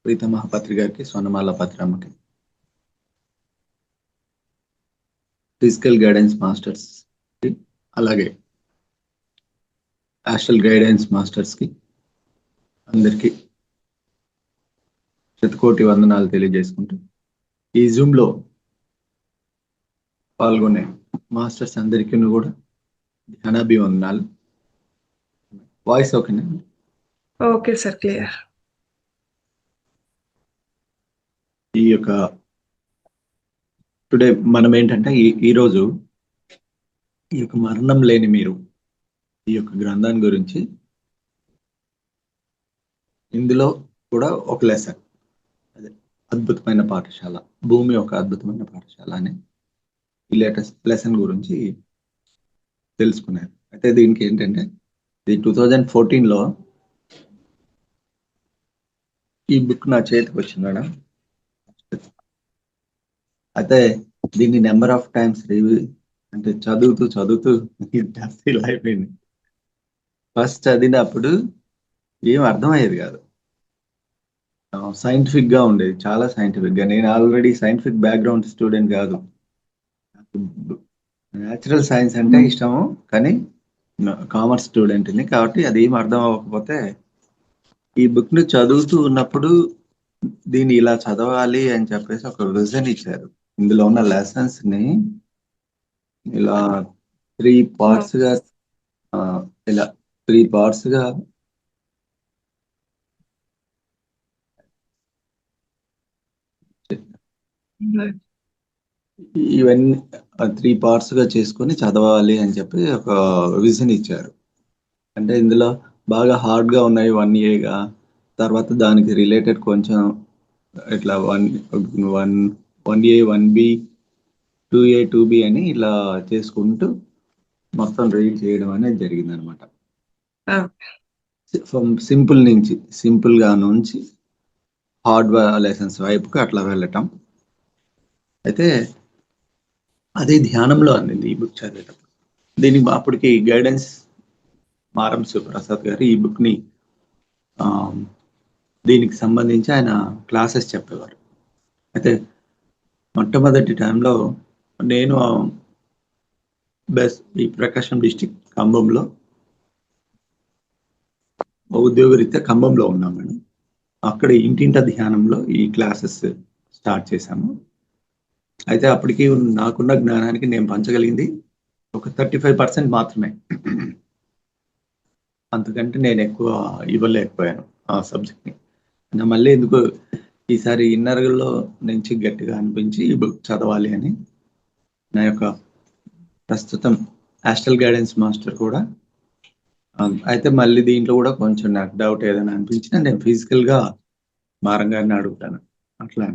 ప్రీతమ పత్రి గారికి, స్వర్ణమాల పత్రమ్మకి, physical guidance masters కి, అలాగే ఆస్ట్రల్ గైడెన్స్ మాస్టర్స్ కి అందరికి శతకోటి వందనాలు తెలియజేసుకుంటూ, ఈ జూమ్ లో పాల్గొనే మాస్టర్స్ అందరికీ కూడా ధ్యానాభివందనాలు. వాయిస్ ఓకేనా? Okay sir, clear. ఈ యొక్క టుడే మనం ఏంటంటే ఈరోజు ఈ యొక్క మరణం లేని మీరు ఈ యొక్క గ్రంథాన్ని గురించి, ఇందులో కూడా ఒక లెసన్, అదే అద్భుతమైన పాఠశాల, భూమి ఒక అద్భుతమైన పాఠశాల అని ఈ లెసన్ గురించి తెలుసుకున్నారు. అయితే దీనికి ఏంటంటే ఇది 2014లో ఈ బుక్ నా చేతికి వచ్చింది మేడం. అయితే దీన్ని నెంబర్ ఆఫ్ టైమ్స్ రివ్యూ అంటే చదువుతూ ఇలా అయిపోయింది. ఫస్ట్ చదివినప్పుడు ఏం అర్థమయ్యేది కాదు, సైంటిఫిక్ గా ఉండేది, చాలా సైంటిఫిక్ గా. నేను ఆల్రెడీ సైంటిఫిక్ బ్యాక్గ్రౌండ్ స్టూడెంట్ కాదు, న్యాచురల్ సైన్స్ అంటే ఇష్టము, కానీ కామర్స్ స్టూడెంట్ని కాబట్టి అది ఏం అర్థం అవ్వకపోతే ఈ బుక్ ని చదువుతూ ఉన్నప్పుడు దీన్ని ఇలా చదవాలి అని చెప్పేసి ఒక విజన్ ఇచ్చారు. ఇందులో ఉన్న లెసన్స్ ని ఇలా 3 పార్ట్స్ గా ఇలా 3 పార్ట్స్ గా ఇవన్నీ 3 పార్ట్స్ గా చేసుకొని చదవాలి అని చెప్పి ఒక విజన్ ఇచ్చారు. అంటే ఇందులో బాగా హార్డ్ గా ఉన్నాయి 1A, తర్వాత దానికి రిలేటెడ్ కొంచెం ఇట్లా 1A 1B 2A 2B అని ఇలా చేసుకుంటూ మొత్తం రీడ్ చేయడం అనేది జరిగింది అనమాట. సింపుల్ గా నుంచి హార్డ్ లెసన్స్ వైపుకి అట్లా వెళ్ళటం. అయితే అదే ధ్యానంలో అందింది ఈ బుక్ చదివేటప్పుడు. దీనికి అప్పటికి గైడెన్స్ మారం శివప్రసాద్ గారు ఈ బుక్ ని దీనికి సంబంధించి ఆయన క్లాసెస్ చెప్పేవారు. అయితే మొట్టమొదటి టైంలో నేను ఈ ప్రకాశం డిస్టిక్ ఖమ్మంలో ఉద్యోగరీత్యా ఖమ్మంలో ఉన్నాం మేడం. అక్కడ ఇంటింట ధ్యానంలో ఈ క్లాసెస్ స్టార్ట్ చేశాము. అయితే అప్పటికి నాకున్న జ్ఞానానికి నేను పంచగలిగింది ఒక 35% మాత్రమే, అంతకంటే నేను ఎక్కువ ఇవ్వలేకపోయాను ఆ సబ్జెక్ట్ని. నా మళ్ళీ ఎందుకు ఈసారి ఇన్నర్లో నుంచి గట్టిగా అనిపించి ఈ బుక్ చదవాలి అని నా యొక్క ప్రస్తుతం ఆస్ట్రల్ గైడెన్స్ మాస్టర్ కూడా. అయితే మళ్ళీ దీంట్లో కూడా కొంచెం నాకు డౌట్ ఏదైనా అనిపించినా నేను ఫిజికల్గా మారం గారిని అడుగుతాను. అట్లా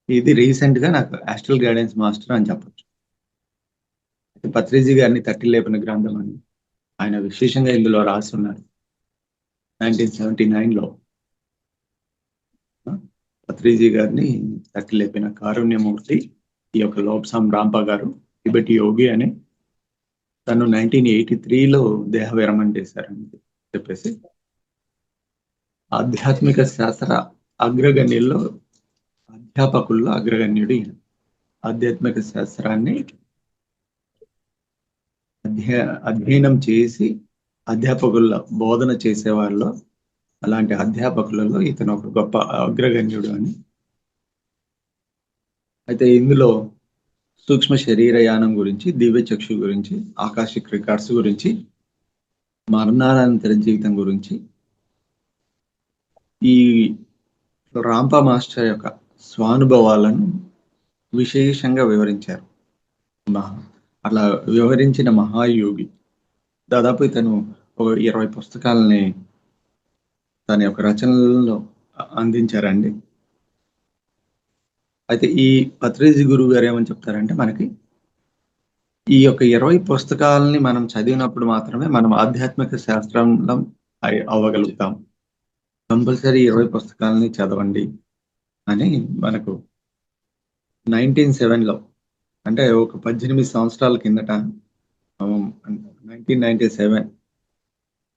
ఇది రీసెంట్గా నాకు ఆస్ట్రల్ గైడెన్స్ మాస్టర్ అని చెప్పచ్చు. పత్రిజీ గారిని తట్టి లేపిన గ్రంథం అని ఆయన విశేషంగా ఇందులో రాసి ఉన్నారు. 1979లో పత్రిజీ గారిని తట్టి లేపిన కారుణ్యమూర్తి ఈ యొక్క లోప్సామ్ రాంపా గారు, టిబెట్ యోగి అని తను 1983లో దేహ విరమణ చేశారని చెప్పేసి ఆధ్యాత్మిక శాస్త్ర అగ్రగణ్యుల్లో అధ్యాపకుల్లో అగ్రగణ్యుడు. ఆధ్యాత్మిక శాస్త్రాన్ని అధ్యయనం చేసి అధ్యాపకుల్లో బోధన చేసేవాళ్ళు, అలాంటి అధ్యాపకులలో ఇతను ఒక గొప్ప అగ్రగణ్యుడు అని. అయితే ఇందులో సూక్ష్మ శరీరయానం గురించి, దివ్య చక్షు గురించి, ఆకాశిక్ రికార్డ్స్ గురించి, మరణానంతర జీవితం గురించి, ఈ రాంపా మాస్టర్ యొక్క స్వానుభవాలను విశేషంగా వివరించారు. అట్లా వివరించిన మహాయోగి. దాదాపు ఇతను ఒక 20 పుస్తకాలని తన యొక్క రచనలలో అందించారండి. అయితే ఈ పత్రిజీ గురువు గారు ఏమని చెప్తారంటే, మనకి ఈ యొక్క 20 పుస్తకాలని మనం చదివినప్పుడు మాత్రమే మనం ఆధ్యాత్మిక శాస్త్రంలో అవ్వగలుగుతాం. కంపల్సరీ 20 పుస్తకాలని చదవండి అని మనకు 1997లో, అంటే ఒక 18 సంవత్సరాల కిందట, 1997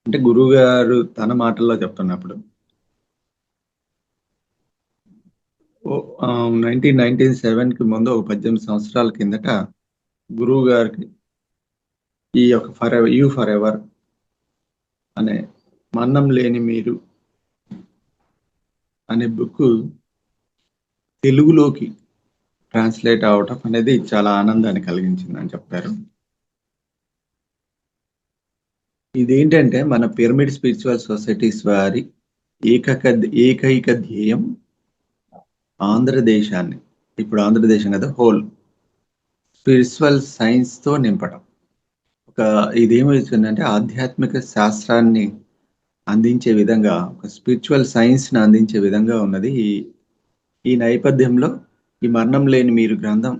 అంటే గురువు గారు తన మాటల్లో చెప్తున్నప్పుడు 1997కి ముందు ఒక 18 సంవత్సరాల కిందట గురువు గారికి ఈ యొక్క ఫర్ ఎవర్ అనే మన్నం లేని మీరు అనే బుక్ తెలుగులోకి ట్రాన్స్లేట్ అవటం అనేది చాలా ఆనందాన్ని కలిగించిందని చెప్పారు. ఇదేంటంటే మన పిరమిడ్ స్పిరిచువల్ సొసైటీస్ వారి ఏకైక ధ్యేయం ఆంధ్రదేశాన్ని, ఇప్పుడు ఆంధ్రదేశం కదా, హోల్ స్పిరిచువల్ సైన్స్ తో నింపడం. ఇదేమవుతుందంటే ఆధ్యాత్మిక శాస్త్రాన్ని అందించే విధంగా, ఒక స్పిరిచువల్ సైన్స్ ని అందించే విధంగా ఉన్నది. ఈ నేపథ్యంలో ఈ మరణం లేని మీరు గ్రంథం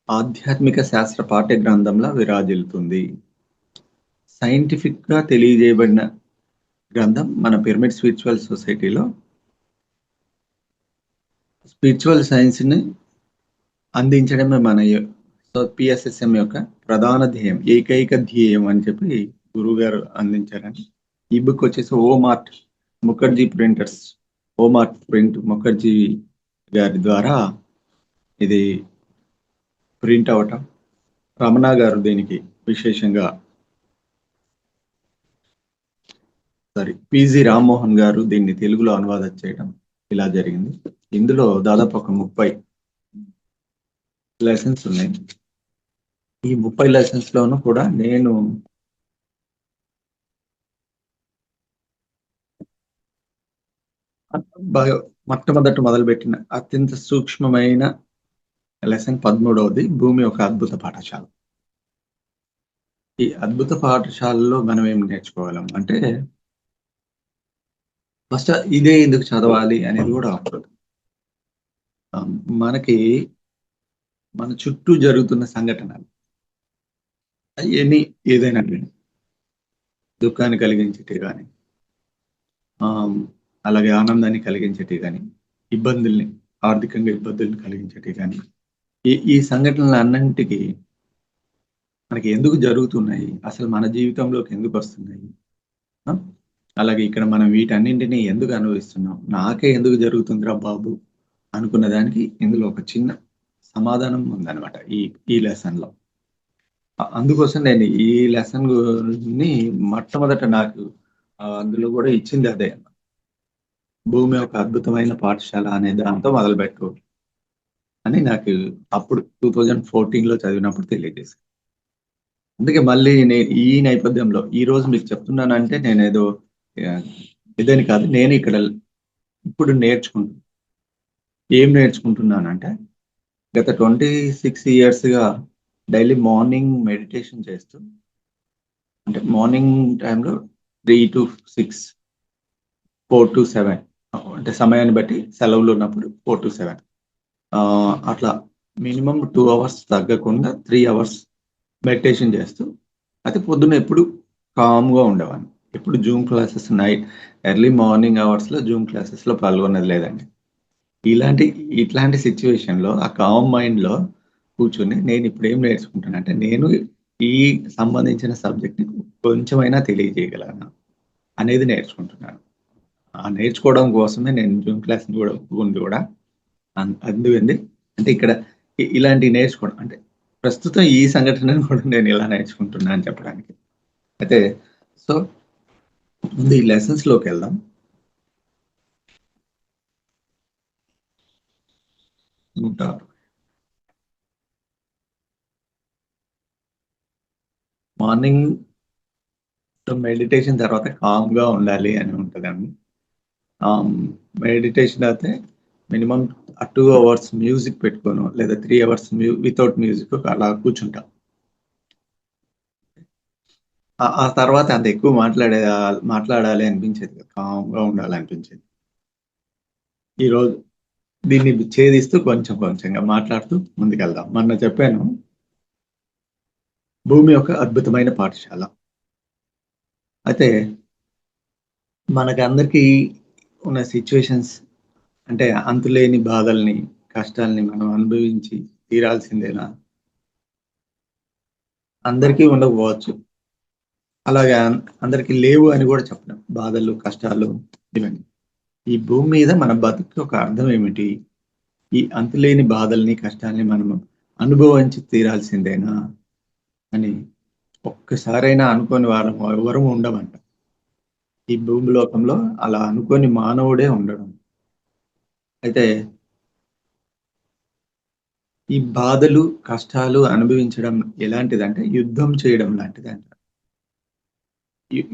ఆధ్యాత్మిక శాస్త్ర పాఠ్య గ్రంథంలా విరాజిల్లుతుంది. సైంటిఫిక్ గా తెలియజేయబడిన గ్రంథం మన పిరమిడ్ స్పిరిచువల్ సొసైటీలో స్పిరిచువల్ సైన్స్ ని అందించడమే మన పిఎస్ఎస్ఎం యొక్క ప్రధాన ధ్యేయం, ఏకైక ధ్యేయం అని చెప్పి గురువు గారు అందించారని. ఈ బుక్ వచ్చేసి ఓమార్ట్ ముఖర్జీ ప్రింటర్స్, ఓమార్ట్ ప్రింట్ ముఖర్జీ గారి ద్వారా ఇది ప్రింట్ అవటం, రమణ గారు దీనికి విశేషంగా పిజి రామ్మోహన్ గారు దీన్ని తెలుగులో అనువాదం చేయడం ఇలా జరిగింది. ఇందులో దాదాపు ఒక 30 లెసన్స్ ఉన్నాయి. ఈ 30 లెసన్స్ లోనూ కూడా నేను మొట్టమొదట మొదలుపెట్టిన అత్యంత సూక్ష్మమైన లెసన్ 13వది, భూమి ఒక అద్భుత పాఠశాల. ఈ అద్భుత పాఠశాలలో మనం ఏం నేర్చుకోగలం అంటే, ఫస్ట్ ఇదే ఎందుకు చదవాలి అనేది కూడా ఉంటుంది. మనకి మన చుట్టూ జరుగుతున్న సంఘటనలు ఏదైనా దుఃఖాన్ని కలిగించేటి కానీ, అలాగే ఆనందాన్ని కలిగించేటి కానీ, ఆర్థికంగా ఇబ్బందుల్ని కలిగించేటి కానీ, ఈ సంఘటనలు అన్నింటికి మనకి ఎందుకు జరుగుతున్నాయి, అసలు మన జీవితంలోకి ఎందుకు వస్తున్నాయి, అలాగే ఇక్కడ మనం వీటన్నింటినీ ఎందుకు అనుభవిస్తున్నాం, నాకే ఎందుకు జరుగుతుందిరా బాబు అనుకున్న దానికి ఇందులో ఒక చిన్న సమాధానం ఉందన్నమాట ఈ లెసన్ లో. అందుకోసం నేను ఈ లెసన్ ని మొట్టమొదట నాకు అందులో కూడా ఇచ్చింది అదే, భూమి ఒక అద్భుతమైన పాఠశాల అనే దాంతో మొదలుపెట్టు అని నాకు అప్పుడు 2014లో చదివినప్పుడు తెలియజేశాను. అందుకే మళ్ళీ ఈ నేపథ్యంలో ఈ రోజు మీకు చెప్తున్నానంటే నేను ఏదో ఇదని కాదు, నేను ఇక్కడ ఇప్పుడు ఏం నేర్చుకుంటున్నానంటే, గత 26 yearsగా డైలీ మార్నింగ్ మెడిటేషన్ చేస్తూ, అంటే మార్నింగ్ టైంలో 3 to 6, 4 to 7, అంటే సమయాన్ని బట్టి సెలవులు ఉన్నప్పుడు 4 to 7 అట్లా మినిమం 2 hours తగ్గకుండా 3 hours మెడిటేషన్ చేస్తూ, అయితే పొద్దున్న ఎప్పుడు కామ్గా ఉండేవాడిని. ఎప్పుడు జూమ్ క్లాసెస్, ఎర్లీ మార్నింగ్ అవర్స్లో జూమ్ క్లాసెస్లో పాల్గొన్నది లేదండి. ఇట్లాంటి సిచ్యువేషన్లో ఆ కామ్ మైండ్లో కూర్చొని నేను ఇప్పుడు ఏం నేర్చుకుంటాను అంటే, నేను ఈ సంబంధించిన సబ్జెక్ట్ని కొంచెమైనా తెలియజేయగలను అనేది నేర్చుకుంటున్నాను. ఆ నేర్చుకోవడం కోసమే నేను జూమ్ క్లాస్ కూడా అందుకండి. అంటే ఇక్కడ ఇలాంటివి నేర్చుకోవడం అంటే ప్రస్తుతం ఈ సంఘటనను కూడా నేను ఇలా నేర్చుకుంటున్నా అని చెప్పడానికి. అయితే సో ముందు ఈ లెసన్స్ లోకి వెళ్దాం. మార్నింగ్ మెడిటేషన్ తర్వాత కామ్గా ఉండాలి అని ఉంటుందండి. మెడిటేషన్ అయితే మినిమం 2 hours మ్యూజిక్ పెట్టుకోను, లేదా 3 hours వితౌట్ మ్యూజిక్ అలా కూర్చుంటాం. ఆ తర్వాత అంత ఎక్కువ మాట్లాడాలి అనిపించేది, కామ్గా ఉండాలి అనిపించేది. ఈరోజు దీన్ని ఛేదిస్తూ కొంచెంగా మాట్లాడుతూ ముందుకెళ్దాం. మొన్న చెప్పాను, భూమి ఒక అద్భుతమైన పాఠశాల. అయితే మనకందరికీ ఉన్న సిచ్యువేషన్స్ అంటే అంతులేని బాధల్ని, కష్టాలని మనం అనుభవించి తీరాల్సిందేనా? అందరికీ ఉండకపోవచ్చు, అలాగే అందరికీ లేవు అని కూడా చెప్పలేం. బాధలు, కష్టాలు ఇవన్నీ ఈ భూమి మీద మన బతుకు ఒక అర్థం ఏమిటి? ఈ అంతులేని బాధల్ని, కష్టాల్ని మనము అనుభవించి తీరాల్సిందేనా అని ఒక్కసారైనా అనుకోని వారం ఎవరు ఉండమంట. ఈ భూమి లోకంలో అలా అనుకోని మానవుడే ఉండడు. అయితే ఈ బాధలు, కష్టాలు అనుభవించడం ఎలాంటిదంటే యుద్ధం చేయడం లాంటిదంట.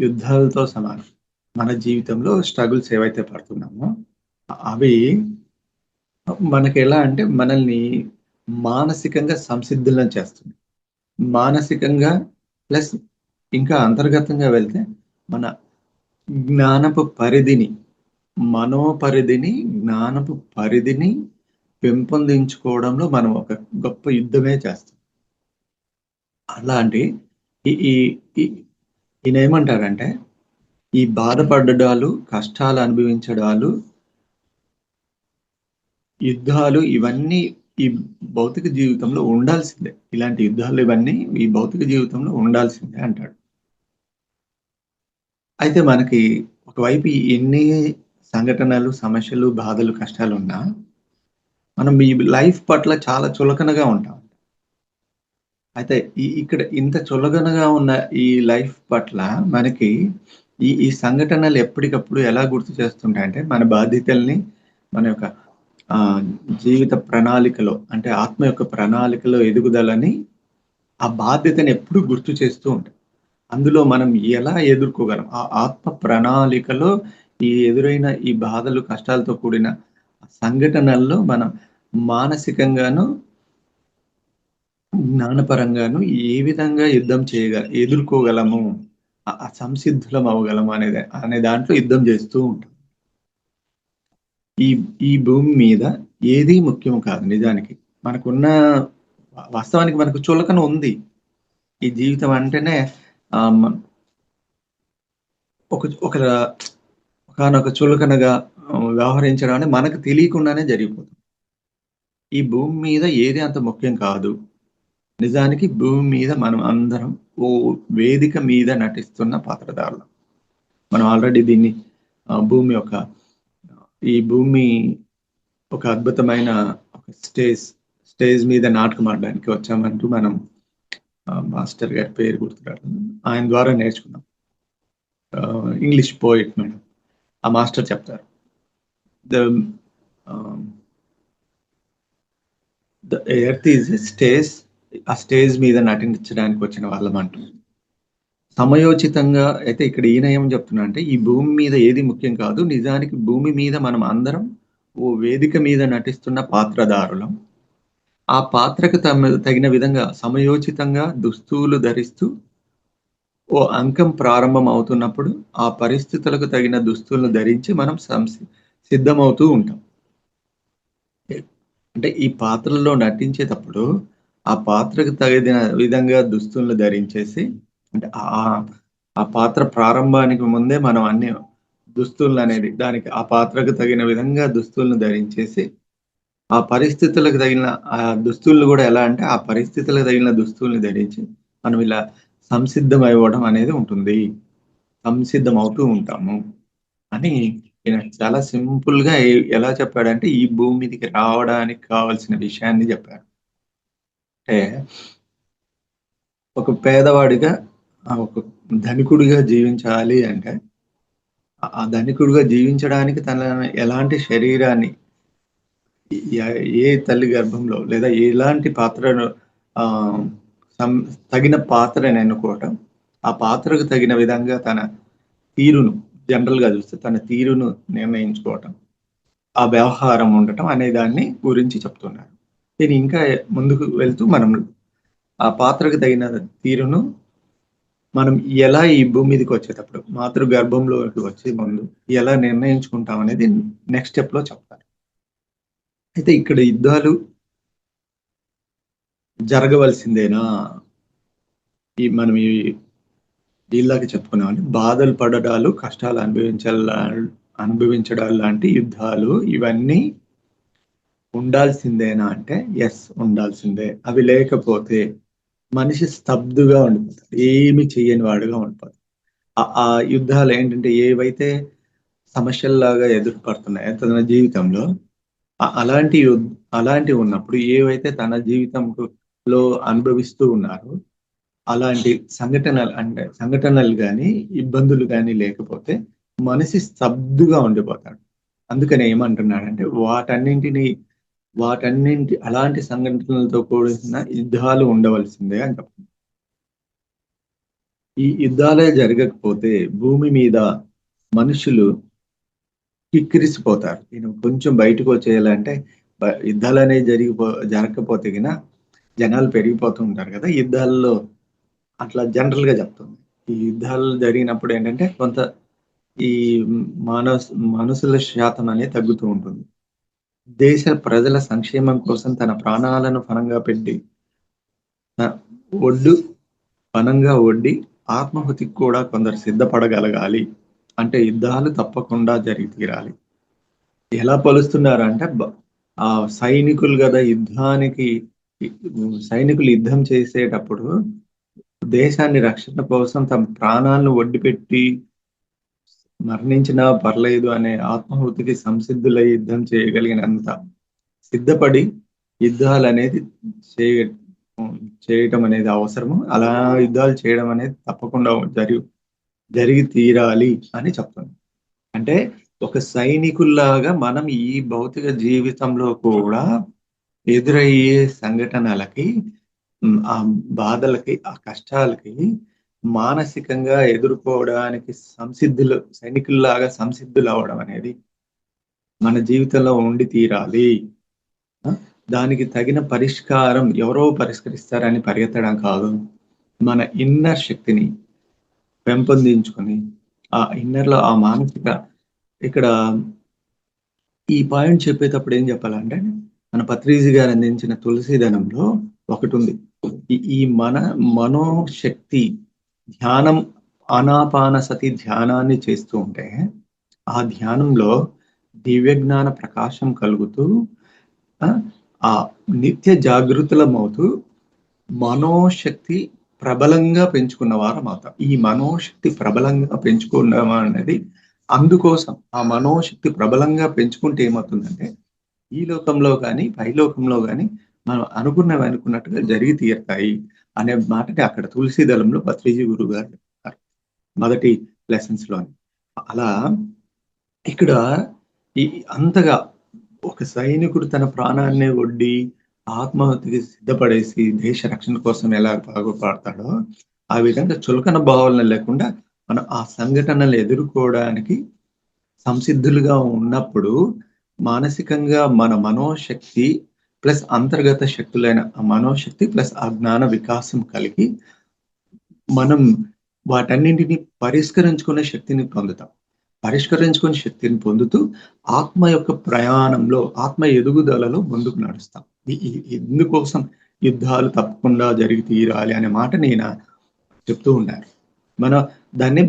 యుద్ధాలతో సమానం. మన జీవితంలో స్ట్రగుల్స్ ఏవైతే పడుతున్నామో అవి మనకెలా అంటే మనల్ని మానసికంగా సంసిద్ధులను చేస్తుంది. మానసికంగా ప్లస్ ఇంకా అంతర్గతంగా వెళ్తే మన జ్ఞానపు పరిధిని, మనోపరిధిని, జ్ఞానపు పరిధిని పెంపొందించుకోవడంలో మనం ఒక గొప్ప యుద్ధమే చేస్తాం. అలాంటి ఈ ఈ ఈ ఈయనేమంటారంటే, ఈ బాధపడడాలు, కష్టాలు అనుభవించడాలు, యుద్ధాలు ఇవన్నీ ఈ భౌతిక జీవితంలో ఉండాల్సిందే. ఇలాంటి యుద్ధాలు ఇవన్నీ ఈ భౌతిక జీవితంలో ఉండాల్సిందే అంటాడు. అయితే మనకి ఒకవైపు ఎన్ని సంఘటనలు, సమస్యలు, బాధలు, కష్టాలున్నా మనం ఈ లైఫ్ పట్ల చాలా చులకనగా ఉంటాం. అయితే ఇక్కడ ఇంత చులకనగా ఉన్న ఈ లైఫ్ పట్ల మనకి ఈ సంఘటనలు ఎప్పటికప్పుడు ఎలా గుర్తు చేస్తుంటాయంటే మన బాధ్యతల్ని, మన యొక్క ఆహ్, జీవిత ప్రణాళికలో అంటే ఆత్మ యొక్క ప్రణాళికలో ఎదుగుదలని ఆ బాధ్యతను ఎప్పుడు గుర్తు చేస్తూ ఉంటాయి. అందులో మనం ఎలా ఎదుర్కోగలం? ఆ ఆత్మ ప్రణాళికలో ఈ ఎదురైన ఈ బాధలు, కష్టాలతో కూడిన సంఘటనల్లో మనం మానసికంగాను, జ్ఞానపరంగాను ఏ విధంగా యుద్ధం ఎదుర్కోగలము, సంసిద్ధులం అవ్వగలము అనే దాంట్లో యుద్ధం చేస్తూ ఉంటాం. ఈ ఈ భూమి మీద ఏది ముఖ్యం కాదు నిజానికి. మనకున్న వాస్తవానికి మనకు చులకన ఉంది. ఈ జీవితం అంటేనే ఆహ్, మ ఒక ఒక ఒకానొక చులకనగా వ్యవహరించడం అనేది మనకు తెలియకుండానే జరిగిపోతుంది. ఈ భూమి మీద ఏది అంత ముఖ్యం కాదు. నిజానికి భూమి మీద మనం అందరం ఓ వేదిక మీద నటిస్తున్న పాత్రధారులం. మనం ఆల్రెడీ దీన్ని భూమి యొక్క ఈ భూమి ఒక అద్భుతమైన ఒక స్టేజ్ మీద నాటకం ఆడడానికి వచ్చామంటూ మనం మాస్టర్ గారి పేరు గుర్తురాదు. ఆయన ద్వారా నేర్చుకున్నాం. English poet madam. ఆ మాస్టర్ చెప్తారు. The the earth is a stage. ఆ స్టేజ్ మీద నటించడానికి వచ్చిన వాళ్ళమంటూ. సమయోచితంగా అయితే ఇక్కడ ఈయన ఏం చెప్తున్నా అంటే, ఈ భూమి మీద ఏది ముఖ్యం కాదు. నిజానికి భూమి మీద మనం అందరం ఓ వేదిక మీద నటిస్తున్న పాత్రధారులం. ఆ పాత్రకు తగిన విధంగా సమయోచితంగా దుస్తులు ధరిస్తూ ఓ అంకం ప్రారంభం అవుతున్నప్పుడు, ఆ పరిస్థితులకు తగిన దుస్తులను ధరించి మనం సిద్ధమవుతూ ఉంటాం. అంటే ఈ పాత్రలో నటించేటప్పుడు, ఆ పాత్రకు తగిన విధంగా దుస్తులను ధరించేసి అంటే ఆ పాత్ర ప్రారంభానికి ముందే మనం అన్ని దుస్తులనేది దానికి ఆ పాత్రకు తగిన విధంగా దుస్తులను ధరించేసి, ఆ పరిస్థితులకు తగిన దుస్తులు గూడా ఎలా అంటే, ఆ పరిస్థితులకు తగిన దుస్తుల్ని ధరించి, మనం ఇలా సంసిద్ధమవ్వడం అనేది ఉంటుంది. సంసిద్ధమవుతూ ఉంటాము అని ఈయన చాలా సింపుల్‌గా ఎలా చెప్పాడంటే, ఈ భూమి మీదకి రావడానికి కావాల్సిన విషయాన్ని చెప్పారు. అంటే ఒక పేదవాడిగా ఒక ధనికుడిగా జీవించాలి అంటే, ఆ ధనికుడిగా జీవించడానికి తన ఎలాంటి శరీరాన్ని ఏ తల్లి గర్భంలో లేదా ఎలాంటి పాత్రను ఆహ్, సం తగిన పాత్రని ఎన్నుకోవటం, ఆ పాత్రకు తగిన విధంగా తన తీరును జనరల్‌గా చూస్తే తన తీరును నిర్ణయించుకోవటం, ఆ వ్యవహారం ఉండటం అనే దాన్ని గురించి చెప్తున్నారు. దీన్ని ఇంకా ముందుకు వెళ్తూ మనం ఆ పాత్రకు తగిన తీరును మనం ఎలా ఈ భూమి మీదకొచ్చేటప్పుడు మాతృ గర్భంలోకి వచ్చే ముందు ఎలా నిర్ణయించుకుంటాం అనేది నెక్స్ట్ స్టెప్‌లో చెప్తారు. అయితే ఇక్కడ యుద్ధాలు జరగవలసిందేనా? మనం ఇందాక చెప్పుకున్నామండి. బాధలు పడడాలు, కష్టాలు అనుభవించడాలు లాంటి యుద్ధాలు ఇవన్నీ ఉండాల్సిందేనా అంటే యెస్ ఉండాల్సిందే. అవి లేకపోతే మనిషి స్తబ్దుగా ఉండిపోతాడు. ఏమి చెయ్యని వాడుగా ఉండిపోతాడు. ఆ యుద్ధాలేంటంటే ఏవైతే సమస్యల్లాగా ఎదురుపడుతున్నాయో తన జీవితంలో అలాంటివి ఉన్నప్పుడు ఏవైతే తన జీవితంలో అనుభవిస్తూ ఉన్నారో అలాంటి సంఘటనలు కానీ ఇబ్బందులు కానీ లేకపోతే మనిషి స్తబ్దుగా ఉండిపోతాడు. అందుకని ఏమంటున్నాడంటే అలాంటి సంఘటనలతో కూడిన యుద్ధాలు ఉండవలసిందే అని చెప్తుంది. ఈ యుద్ధాలే జరగకపోతే భూమి మీద మనుషులు కిక్కిరిసిపోతారు. నేను కొంచెం బయటకు వచ్చేయాలంటే యుద్ధాలు అనేవి జరగకపోతే గిన జనాలు పెరిగిపోతూ ఉంటారు కదా. యుద్ధాల్లో అట్లా జనరల్ గా చెప్తుంది. ఈ యుద్ధాలు జరిగినప్పుడు ఏంటంటే కొంత ఈ మనసుల శాతం అనేది తగ్గుతూ ఉంటుంది. దేశ ప్రజల సంక్షేమం కోసం తన ప్రాణాలను పనంగా ఒడ్డి ఆత్మాహుతికి కూడా కొందరు సిద్ధపడగలగాలి. అంటే యుద్ధాలు తప్పకుండా జరిగి తీరాలి. ఎలా పలుస్తున్నారంటే ఆ సైనికులు కదా సైనికులు యుద్ధం చేసేటప్పుడు దేశాన్ని రక్షణ కోసం తమ ప్రాణాలను ఒడ్డిపెట్టి మరణించినా పర్లేదు అనే ఆత్మాహుతికి సంసిద్ధులై యుద్ధం చేయగలిగినంత సిద్ధపడి యుద్ధాలు అనేది చేయటం అనేది అవసరము. అలా యుద్ధాలు చేయడం అనేది తప్పకుండా జరిగి తీరాలి అని చెప్తుంది. అంటే ఒక సైనికుల్లాగా మనం ఈ భౌతిక జీవితంలో కూడా ఎదురయ్యే సంఘటనలకి, ఆ బాధలకి, ఆ కష్టాలకి మానసికంగా ఎదుర్కోవడానికి సైనికుల్లాగా సంసిద్ధులు అవ్వడం అనేది మన జీవితంలో ఉండి తీరాలి. దానికి తగిన పరిష్కారం ఎవరో పరిష్కరిస్తారని పరిగెత్తడం కాదు. మన ఇన్నర్ శక్తిని పెంపొందించుకొని ఆ ఇన్నర్లో ఆ మానసిక ఇక్కడ ఈ పాయింట్ చెప్పేటప్పుడు ఏం చెప్పాలంటే మన పత్రిజీ గారు అందించిన తులసీదనంలో ఒకటి ఉంది. ఈ మనోశక్తి ధ్యానం, ఆనాపానసతి ధ్యానాన్ని చేస్తూ ఉంటే ఆ ధ్యానంలో దివ్యజ్ఞాన ప్రకాశం కలుగుతూ ఆ నిత్య జాగృతులమవుతూ మనోశక్తి ప్రబలంగా పెంచుకున్నవారు మాత్రం. ఈ మనోశక్తి ప్రబలంగా పెంచుకున్నాం అనేది అందుకోసం ఆ మనోశక్తి ప్రబలంగా పెంచుకుంటే ఏమవుతుందంటే ఈ లోకంలో కానీ పైలోకంలో కానీ మనం అనుకున్నట్టుగా జరిగి తీరుతాయి అనే మాటని అక్కడ తులసి దళంలో పత్రిజీ గురువు గారు చెప్తారు మొదటి లెసన్స్ లోని. అలా ఇక్కడ అంతగా ఒక సైనికుడు తన ప్రాణాన్ని ఒడ్డి ఆత్మహత్యకి సిద్ధపడేసి దేశ రక్షణ కోసం ఎలా బాగుపడతాడో ఆ విధంగా చులకన భావాలను లేకుండా మనం ఆ సంఘటనలు ఎదుర్కోవడానికి సంసిద్ధులుగా ఉన్నప్పుడు మానసికంగా మన మనోశక్తి ప్లస్ అంతర్గత శక్తులైన ఆ మనోశక్తి ప్లస్ ఆ జ్ఞాన వికాసం కలిగి మనం వాటన్నింటినీ పరిష్కరించుకునే శక్తిని పొందుతాం. పరిష్కరించుకునే శక్తిని పొందుతూ ఆత్మ యొక్క ప్రయాణంలో, ఆత్మ ఎదుగుదలలో ముందుకు నడుస్తాం. ఇందుకోసం యుద్ధాలు తప్పకుండా జరిగి తీరాలి అనే మాట నేను చెప్తూ ఉన్నారు. మన దాన్ని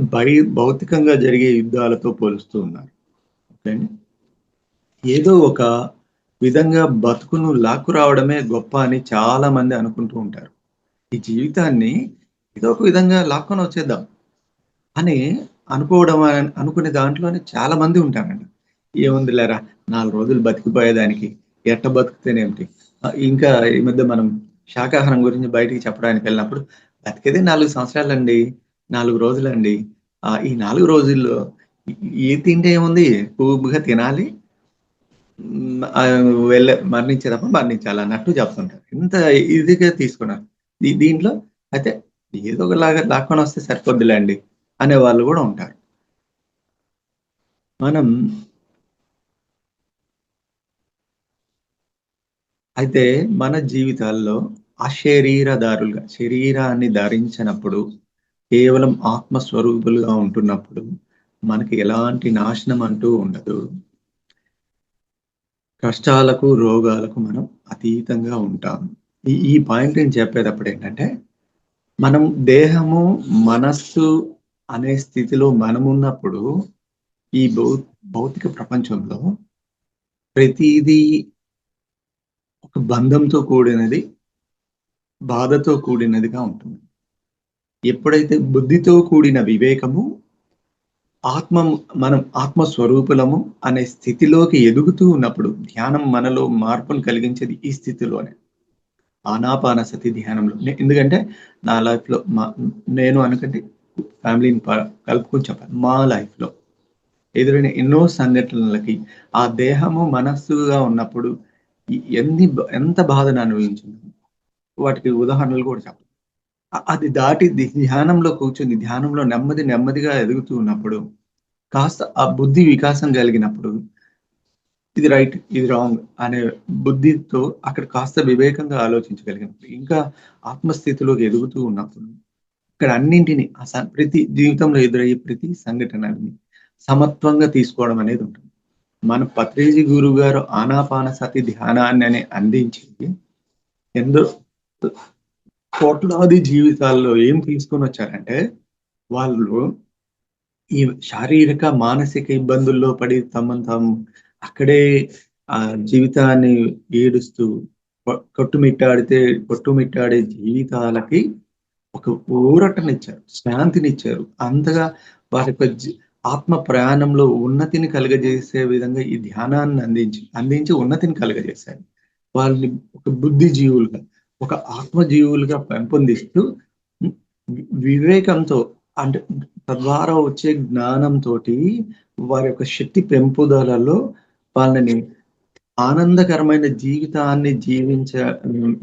భౌతికంగా జరిగే యుద్ధాలతో పోలుస్తూ ఉన్నారు. ఓకే అండి. ఏదో ఒక విధంగా బతుకును లాక్కు రావడమే గొప్ప అని చాలా మంది అనుకుంటూ ఉంటారు. ఈ జీవితాన్ని ఏదో ఒక విధంగా లాక్కొని వచ్చేద్దాం అని అనుకునే దాంట్లోనే చాలా మంది ఉంటారండి. ఏముంది లేరా 4 రోజులు బతికిపోయేదానికి ఎట్ట బతుకుతేనేమిటి. ఇంకా ఈ మధ్య మనం శాకాహారం గురించి బయటికి చెప్పడానికి వెళ్ళినప్పుడు బతికేదే 4 సంవత్సరాలండి, 4 రోజులండి. ఈ 4 రోజుల్లో ఏ తింటే ఏముంది, పూర్తిగా తినాలి, మరణించేటప్పుడు మరణించాలి అన్నట్టు చెప్తుంటారు. ఇంత ఇదిగా తీసుకున్నారు. దీంట్లో అయితే ఏదో ఒకలాగా లాక్కొని వస్తే సరిపోద్దులేండి అనే వాళ్ళు కూడా ఉంటారు. మనం అయితే మన జీవితాల్లో అశరీరదారులుగా శరీరాన్ని ధరించినప్పుడు కేవలం ఆత్మస్వరూపులుగా ఉంటున్నప్పుడు మనకి ఎలాంటి నాశనం అంటూ ఉండదు. కష్టాలకు రోగాలకు మనం అతీతంగా ఉంటాం. ఈ పాయింట్ నేను చెప్పేటప్పుడు ఏంటంటే మనం దేహము మనస్సు అనే స్థితిలో మనమున్నప్పుడు ఈ భౌతిక ప్రపంచంలో ప్రతిదీ ఒక బంధంతో కూడినది, బాధతో కూడినదిగా ఉంటుంది. ఎప్పుడైతే బుద్ధితో కూడిన వివేకము మనం ఆత్మస్వరూపులము అనే స్థితిలోకి ఎదుగుతూ ఉన్నప్పుడు ధ్యానం మనలో మార్పును కలిగించేది ఈ స్థితిలోనే. ఆనాపానసతి ధ్యానంలో. ఎందుకంటే నా లైఫ్‌లో నేను అనుకంటే ఫ్యామిలీని కలుపుకొని చెప్పాలి. మా లైఫ్‌లో ఎదురైన ఎన్నో సంఘటనలకి ఆ దేహము మనస్సుగా ఉన్నప్పుడు ఎంత బాధను అనుభవించింది. వాటికి ఉదాహరణలు కూడా చెప్పాలి. అది దాటి ధ్యానంలో కూర్చొని ధ్యానంలో నెమ్మదిగా ఎదుగుతూ ఉన్నప్పుడు కాస్త ఆ బుద్ధి వికాసం కలిగినప్పుడు ఇది రైట్, ఇది రాంగ్ అనే బుద్ధితో అక్కడ కాస్త వివేకంగా ఆలోచించగలిగినప్పుడు, ఇంకా ఆత్మస్థితిలోకి ఎదుగుతూ ఉన్నప్పుడు, ఇక్కడ అన్నింటిని ప్రతి జీవితంలో ఎదురయ్యే ప్రతి సంఘటనని సమత్వంగా తీసుకోవడం అనేది ఉంటుంది. మన పత్రిజీ గురువు గారు ఆనాపానసతి ధ్యానాన్ని అందించి ఎందరో కోట్లాది జీవితాల్లో ఏం తీసుకొని వచ్చారంటే, వాళ్ళు ఈ శారీరక, మానసిక ఇబ్బందుల్లో పడి తమను తాము అక్కడే జీవితాన్ని ఏడుస్తూ కొట్టుమిట్టాడే జీవితాలకి ఒక ఊరటనిచ్చారు, శాంతినిచ్చారు. అంతగా వారి యొక్క ఆత్మ ప్రయాణంలో ఉన్నతిని కలుగజేసే విధంగా ఈ ధ్యానాన్ని అందించి ఉన్నతిని కలుగజేశారు. వాళ్ళని ఒక బుద్ధి జీవులుగా, ఒక ఆత్మ జీవులుగా పెంపొందిస్తూ వివేకంతో, అంటే తద్వారా వచ్చే జ్ఞానంతోటి వారి యొక్క శక్తి పెంపుదలలో వాళ్ళని ఆనందకరమైన జీవితాన్ని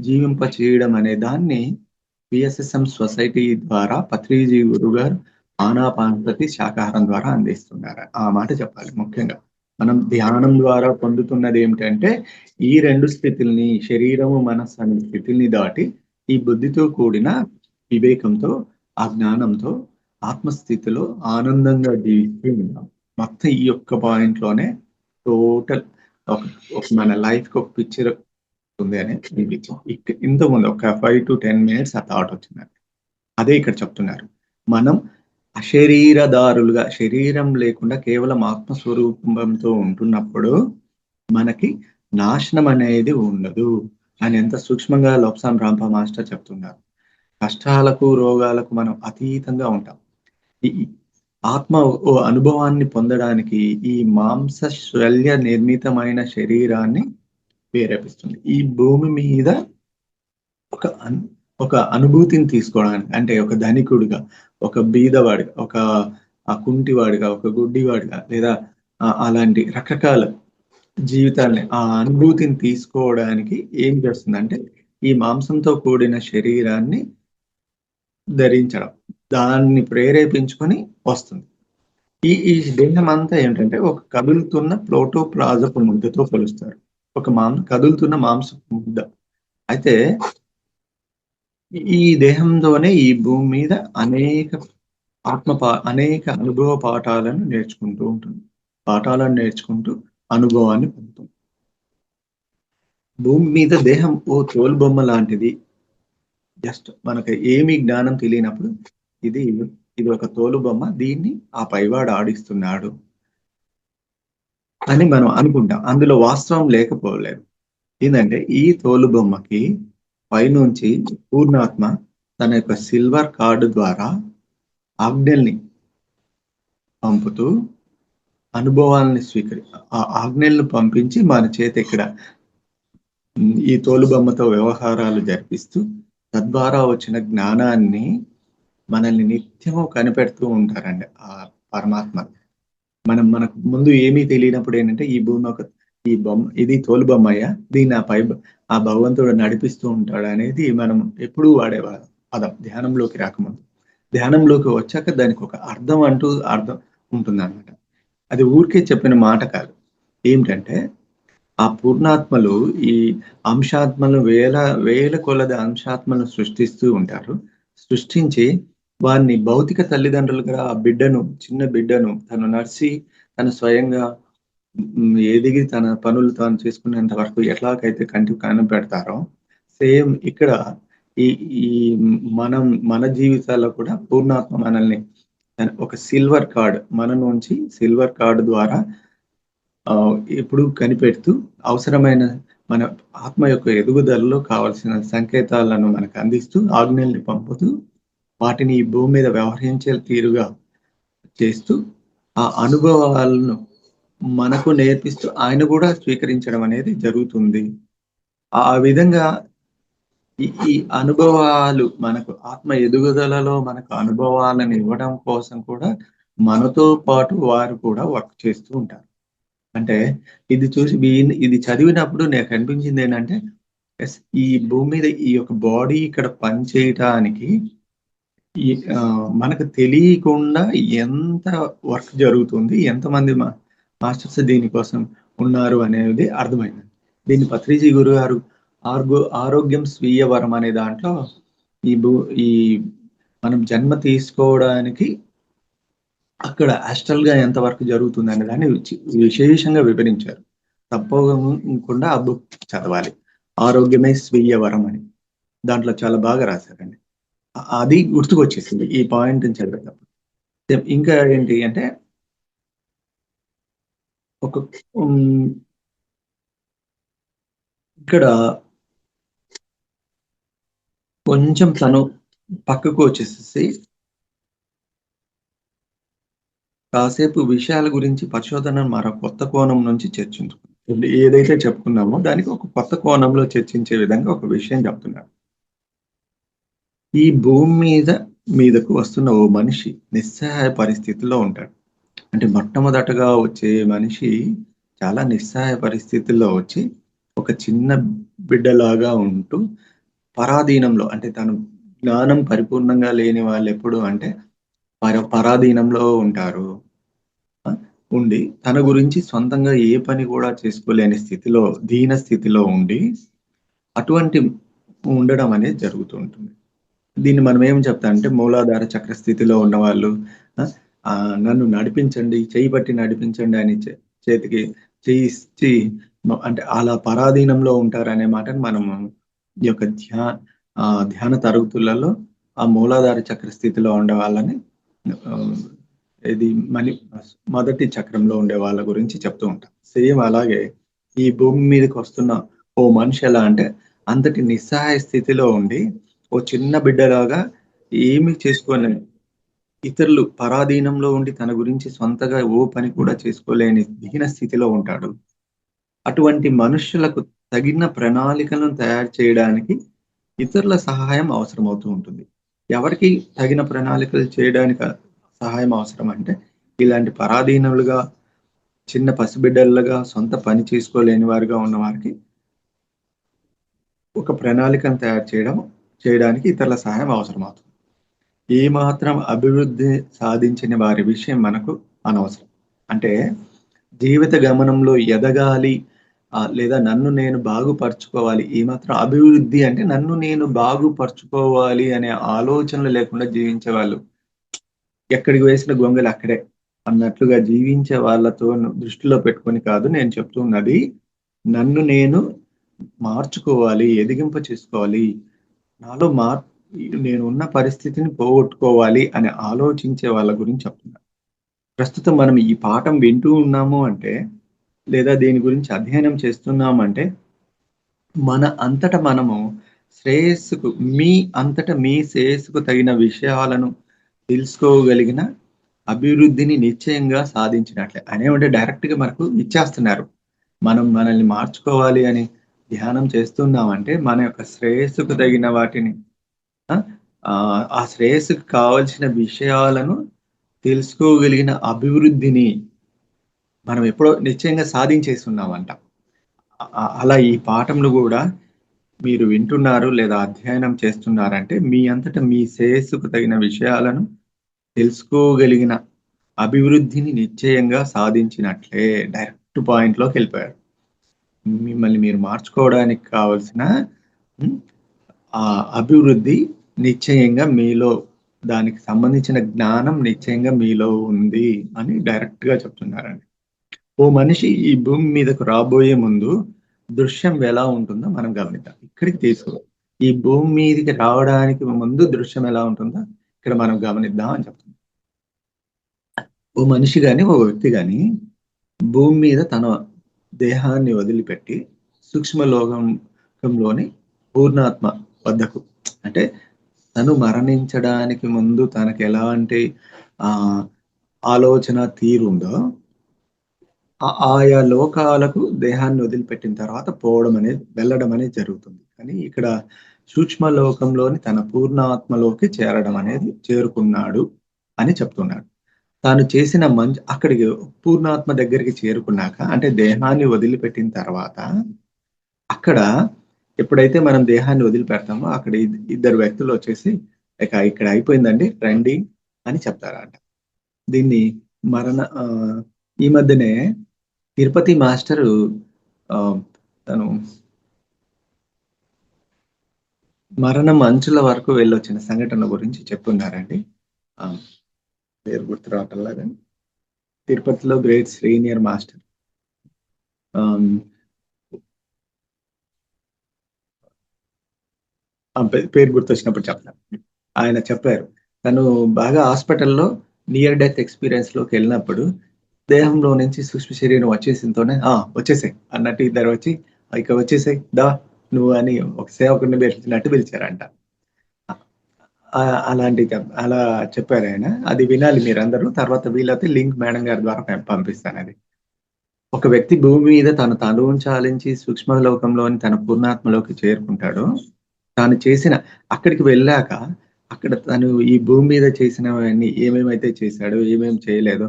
జీవింప చేయడం అనే దాన్ని పిఎస్ఎస్ఎం సొసైటీ ద్వారా పత్రిజీ గురువు గారు ఆనాపానసతి శాకాహారం ద్వారా అందిస్తున్నారు. ఆ మాట చెప్పాలి. ముఖ్యంగా మనం ధ్యానం ద్వారా పొందుతున్నది ఏమిటంటే ఈ 2 స్థితుల్ని, శరీరము మనస్సు అనే స్థితిని దాటి ఈ బుద్ధితో కూడిన వివేకంతో, ఆ జ్ఞానంతో ఆత్మస్థితిలో ఆనందంగా జీవిస్తూ ఉన్నాం. మొత్తం ఈ ఒక్క పాయింట్ లోనే టోటల్ మన లైఫ్ కి ఒక పిక్చర్ ఉంది అని ఇంతకుముందు ఒక 5 to 10 మినిట్స్ ఆ థాట్ వచ్చింది. అదే ఇక్కడ చెప్తున్నారు. మనం అశరీరదారులుగా, శరీరం లేకుండా కేవలం ఆత్మస్వరూపంతో ఉంటున్నప్పుడు మనకి నాశనం అనేది ఉండదు అని ఎంత సూక్ష్మంగా లోప్సాన్ రాంపా మాస్టర్ చెప్తున్నారు. కష్టాలకు, రోగాలకు మనం అతీతంగా ఉంటాం. ఈ ఆత్మ అనుభవాన్ని పొందడానికి ఈ మాంసశల్య నిర్మితమైన శరీరాన్ని ప్రేరేపిస్తుంది. ఈ భూమి మీద ఒక అనుభూతిని తీసుకోవడానికి, అంటే ఒక ధనికుడిగా, ఒక బీదవాడిగా, ఒక కుంటివాడిగా, ఒక గుడ్డివాడిగా, లేదా అలాంటి రకరకాల జీవితాన్ని, ఆ అనుభూతిని తీసుకోవడానికి ఏం చేస్తుందంటే ఈ మాంసంతో కూడిన శరీరాన్ని ధరించడం, దాన్ని ప్రేరేపించుకొని వస్తుంది. ఈ దేహం అంతా ఏంటంటే ఒక కదులుతున్న ప్రోటోప్లాజపు ముద్దతో పోలుస్తారు. ఒక కదులుతున్న మాంసపు ముద్ద. అయితే ఈ దేహంతోనే ఈ భూమి మీద అనేక అనేక అనుభవ పాఠాలను నేర్చుకుంటూ ఉంటుంది. పాఠాలను నేర్చుకుంటూ అనుభవాన్ని పొందుతుంది. భూమి మీద దేహం ఓ తోలుబొమ్మ లాంటిది. జస్ట్ మనకు ఏమీ జ్ఞానం తెలియనప్పుడు ఇది ఒక తోలుబొమ్మ, దీన్ని ఆ పైవాడు ఆడిస్తున్నాడు అని మనం అనుకుంటాం. అందులో వాస్తవం లేకపోలేదు. ఏంటంటే ఈ తోలుబొమ్మకి పైనుంచి పూర్ణాత్మ తన యొక్క సిల్వర్ కార్డు ద్వారా ఆజ్ఞల్ని పంపుతూ అనుభవాలని ఆ ఆజ్ఞలను పంపించి మన చేత ఇక్కడ ఈ తోలుబొమ్మతో వ్యవహారాలు జరిపిస్తూ తద్వారా వచ్చిన జ్ఞానాన్ని మనల్ని నిత్యము కనిపెడుతూ ఉంటారండి ఆ పరమాత్మ. మనకు ముందు ఏమీ తెలియనప్పుడు ఏంటంటే ఈ భూమి ఈ బొమ్మ, ఇది తోలు బొమ్మయ్య, దీన్ని ఆ భగవంతుడు నడిపిస్తూ ఉంటాడు అనేది మనం ఎప్పుడూ వాడేవాళ్ళం పదం, ధ్యానంలోకి రాకముందు. ధ్యానంలోకి వచ్చాక దానికి ఒక అర్థం ఉంటుంది అన్నమాట. అది ఊరికే చెప్పిన మాట కాదు. ఏమిటంటే ఆ పూర్ణాత్మలు ఈ అంశాత్మలు వేల కొలది అంశాత్మలను సృష్టిస్తూ ఉంటారు. సృష్టించి వారిని భౌతిక తల్లిదండ్రులుగా ఆ చిన్న బిడ్డను తను నడిచి తను స్వయంగా ఎదిగి తన పనులు తాను చేసుకునేంత వరకు ఎట్లాగైతే కంటికి కనిపెడతారో, సేమ్ ఇక్కడ ఈ మన జీవితాల్లో కూడా పూర్ణాత్మ మనల్ని ఒక సిల్వర్ కార్డ్, మన నుంచి సిల్వర్ కార్డ్ ద్వారా ఎప్పుడు కనిపెడుతూ అవసరమైన మన ఆత్మ యొక్క ఎదుగుదలలో కావలసిన సంకేతాలను మనకు అందిస్తూ ఆజ్ఞల్ని పంపుతూ వాటిని ఈ భూమి మీద వ్యవహరించే తీరుగా చేస్తూ ఆ అనుభవాలను మనకు నేర్పిస్తూ ఆయన కూడా స్వీకరించడం అనేది జరుగుతుంది. ఆ విధంగా ఈ అనుభవాలు మనకు ఆత్మ ఎదుగుదలలో మనకు అనుభవాలను ఇవ్వడం కోసం కూడా మనతో పాటు వారు కూడా వర్క్ చేస్తూ ఉంటారు. అంటే ఇది చూసి ఇది చదివినప్పుడు నాకనిపించిందేంటంటే, యెస్, ఈ భూమి మీద ఈ యొక్క బాడీ ఇక్కడ పని చేయటానికి ఈ మనకు తెలియకుండా ఎంత వర్క్ జరుగుతుంది, ఎంతమంది మాస్టర్స్ దీనికోసం ఉన్నారు అనేది అర్థమైంది. దీన్ని పత్రిజీ గురుగారు ఆరోగ్యం స్వీయ వరం అనే దాంట్లో ఈ భూ ఈ మనం జన్మ తీసుకోవడానికి అక్కడ యాస్ట్రల్‌గా ఎంత వర్క్ జరుగుతుందనే దాన్ని విశేషంగా వివరించారు. తప్పకుండా ఆ బుక్ చదవాలి. 'ఆరోగ్యమే స్వీయ వరం' అని. దాంట్లో చాలా బాగా రాశారండి. అది గుర్తుకొచ్చేసింది ఈ పాయింట్‌ని చదివేటప్పుడు. ఇంకా ఏంటి అంటే ఒక హ్మ్. ఇక్కడ కొంచెం తను పక్కకు వచ్చేసేసి కాసేపు విషయాల గురించి పరిశోధనను మరో కొత్త కోణం నుంచి చర్చించుకుందాం. ఏదైతే చెప్పుకున్నామో దానికి ఒక కొత్త కోణంలో చర్చించే విధంగా ఒక విషయం చెప్తున్నారు. ఈ భూమి మీదకు వస్తున్న ఓ మనిషి నిస్సహాయ పరిస్థితిలో ఉంటాడు. అంటే మొట్టమొదటగా వచ్చే మనిషి చాలా నిస్సహాయ పరిస్థితుల్లో వచ్చి ఒక చిన్న బిడ్డలాగా ఉంటూ పరాధీనంలో, అంటే తను జ్ఞానం పరిపూర్ణంగా లేని వాళ్ళెప్పుడు అంటే పరాధీనంలో ఉంటారు. ఆ! ఉండి తన గురించి సొంతంగా ఏ పని కూడా చేసుకోలేని స్థితిలో, దీన స్థితిలో ఉండి అటువంటి ఉండడం అనేది జరుగుతూ ఉంటుంది. దీన్ని మనం ఏం చెప్తామంటే మూలాధార చక్ర స్థితిలో ఉన్నవాళ్ళు నన్ను నడిపించండి, చెయ్యి పట్టి నడిపించండి అని చేతికి చెయ్యి ఇచ్చి అంటే అలా పరాధీనంలో ఉంటారనే మాటను మనము ఈ యొక్క ధ్యాన తరగతులలో ఆ మూలాధార చక్ర స్థితిలో ఉండే వాళ్ళని ఆహ్, ఇది మొదటి చక్రంలో ఉండే వాళ్ళ గురించి చెప్తూ ఉంటాం. సేమ్ అలాగే ఈ భూమి మీదకి వస్తున్న ఓ మనిషి ఎలా అంటే అంతటి నిస్సహాయ స్థితిలో ఉండి ఓ చిన్న బిడ్డలాగా ఏమి చేసుకోలేని, ఇతరులు పరాధీనంలో ఉండి తన గురించి సొంతగా ఓ పని కూడా చేసుకోలేని దీన స్థితిలో ఉంటాడు. అటువంటి మనుష్యులకు తగిన ప్రణాళికలను తయారు చేయడానికి ఇతరుల సహాయం అవసరమవుతూ ఉంటుంది. ఎవరికి తగిన ప్రణాళికలు చేయడానికి సహాయం అవసరం అంటే, ఇలాంటి పరాధీనులుగా, చిన్న పసిబిడ్డలుగా, సొంత పని చేసుకోలేని వారుగా ఉన్న వారికి ఒక ప్రణాళికను చేయడానికి ఇతరుల సహాయం అవసరమవుతుంది. ఏమాత్రం అభివృద్ధి సాధించిన వారి విషయం మనకు అనవసరం. అంటే జీవిత గమనంలో ఎదగాలి, లేదా నన్ను నేను బాగుపరుచుకోవాలి. ఏమాత్రం అభివృద్ధి అంటే నన్ను నేను బాగుపరుచుకోవాలి అనే ఆలోచనలు లేకుండా జీవించేవాళ్ళు. ఎక్కడికి వేసిన గొంగలి అక్కడే అన్నట్లుగా జీవించే వాళ్ళతో దృష్టిలో పెట్టుకొని కాదు నేను చెప్తున్నది. నన్ను నేను మార్చుకోవాలి, ఎదిగింప చేసుకోవాలి. నాలో నేను ఉన్న పరిస్థితిని పోగొట్టుకోవాలి అని ఆలోచించే వాళ్ళ గురించి చెప్తున్నా. ప్రస్తుతం మనం ఈ పాఠం వింటూ ఉన్నాము అంటే, లేదా దీని గురించి అధ్యయనం చేస్తున్నామంటే, మన అంతట మనము శ్రేయస్సుకు మీ అంతట మీ శ్రేయస్సుకు తగిన విషయాలను తెలుసుకోగలిగిన అభివృద్ధిని నిశ్చయంగా సాధించినట్లే. అనేవంటే డైరెక్ట్‌గా మనకు ఇచ్చేస్తున్నారు. మనం మనల్ని మార్చుకోవాలి అని ధ్యానం చేస్తున్నామంటే, మన యొక్క శ్రేయస్సుకు తగిన వాటిని ఆ! ఆ శ్రేయస్సుకు కావాల్సిన విషయాలను తెలుసుకోగలిగిన అభివృద్ధిని మనం ఎప్పుడో నిశ్చయంగా సాధించేసున్నామంట. అలా ఈ పాఠంలో గూడా మీరు వింటున్నారు లేదా అధ్యయనం చేస్తున్నారంటే, మీ అంతట మీ శ్రేయస్సుకు తగిన విషయాలను తెలుసుకోగలిగిన అభివృద్ధిని నిశ్చయంగా సాధించినట్లే. డైరెక్ట్ పాయింట్‌లోకెళ్ళిపోయారు. మిమ్మల్ని మీరు మార్చుకోవడానికి కావాల్సిన హ్మ్. అభివృద్ధి నిశ్చయంగా మీలో, దానికి సంబంధించిన జ్ఞానం నిశ్చయంగా మీలో ఉంది అని డైరెక్ట్‌గా చెప్తున్నారండి. ఓ మనిషి ఈ భూమి మీదకు రాబోయే ముందు దృశ్యం ఎలా ఉంటుందో మనం గమనిద్దాం. ఇక్కడికి ఈ భూమి మీదకి రావడానికి ముందు దృశ్యం ఎలా ఉంటుందో ఇక్కడ మనం గమనిద్దాం అని చెప్తుంది. ఓ మనిషి గాని, ఓ వ్యక్తి గాని భూమి మీద తన దేహాన్ని వదిలిపెట్టి సూక్ష్మ లోకంలోని పూర్ణాత్మ వద్దకు, అంటే తను మరణించడానికి ముందు తనకు ఎలాంటి ఆహ్, ఆలోచన తీరుందో ఆయా లోకాలకు దేహాన్ని వదిలిపెట్టిన తర్వాత వెళ్ళడం అనేది జరుగుతుంది. కానీ ఇక్కడ సూక్ష్మ లోకంలోని తన పూర్ణాత్మలోకి చేరడం అనేది చేరుకున్నాడు అని చెప్తున్నాడు. తాను చేసిన అక్కడికి పూర్ణాత్మ దగ్గరికి చేరుకున్నాక అంటే దేహాన్ని వదిలిపెట్టిన తర్వాత అక్కడ ఎప్పుడైతే మనం దేహాన్ని వదిలిపెడతామో అక్కడ ఇద్దరు వ్యక్తులు వచ్చేసి ఇక్కడ అయిపోయిందండి రండి అని చెప్తారంట. దీన్ని ఈ మధ్యనే తిరుపతి మాస్టరు తను మరణం అంచుల వరకు వెళ్ళొచ్చిన సంఘటన గురించి చెప్పున్నారండి. పేరు గుర్తు రావటంలా కానీ తిరుపతిలో గ్రేట్ సీనియర్ మాస్టర్ పేరు గుర్తొచ్చినప్పుడు చెప్తాను. ఆయన చెప్పారు తను బాగా హాస్పిటల్లో నియర్ డెత్ ఎక్స్పీరియన్స్ లోకి వెళ్ళినప్పుడు దేహంలో నుంచి సూక్ష్మ శరీరం వచ్చేసింతోనే వచ్చేసాయి అన్నట్టు ఇద్దరు వచ్చి ఇక వచ్చేసాయి దా నువ్వు అని ఒక సేవకుడిని పిలిచినట్టు పిలిచారంట. అలా చెప్పారు ఆయన. అది వినాలి మీరందరూ. తర్వాత వీలైతే లింక్ మేడం గారి ద్వారా పంపిస్తాను. అది ఒక వ్యక్తి భూమి మీద తను చాలించి సూక్ష్మ లోకంలోని తన పూర్ణాత్మలోకి చేరుకుంటాడు. తాను చేసిన అక్కడికి వెళ్ళాక అక్కడ తను ఈ భూమి మీద చేసినవన్నీ ఏమేమైతే చేశాడో ఏమేమి చేయలేదో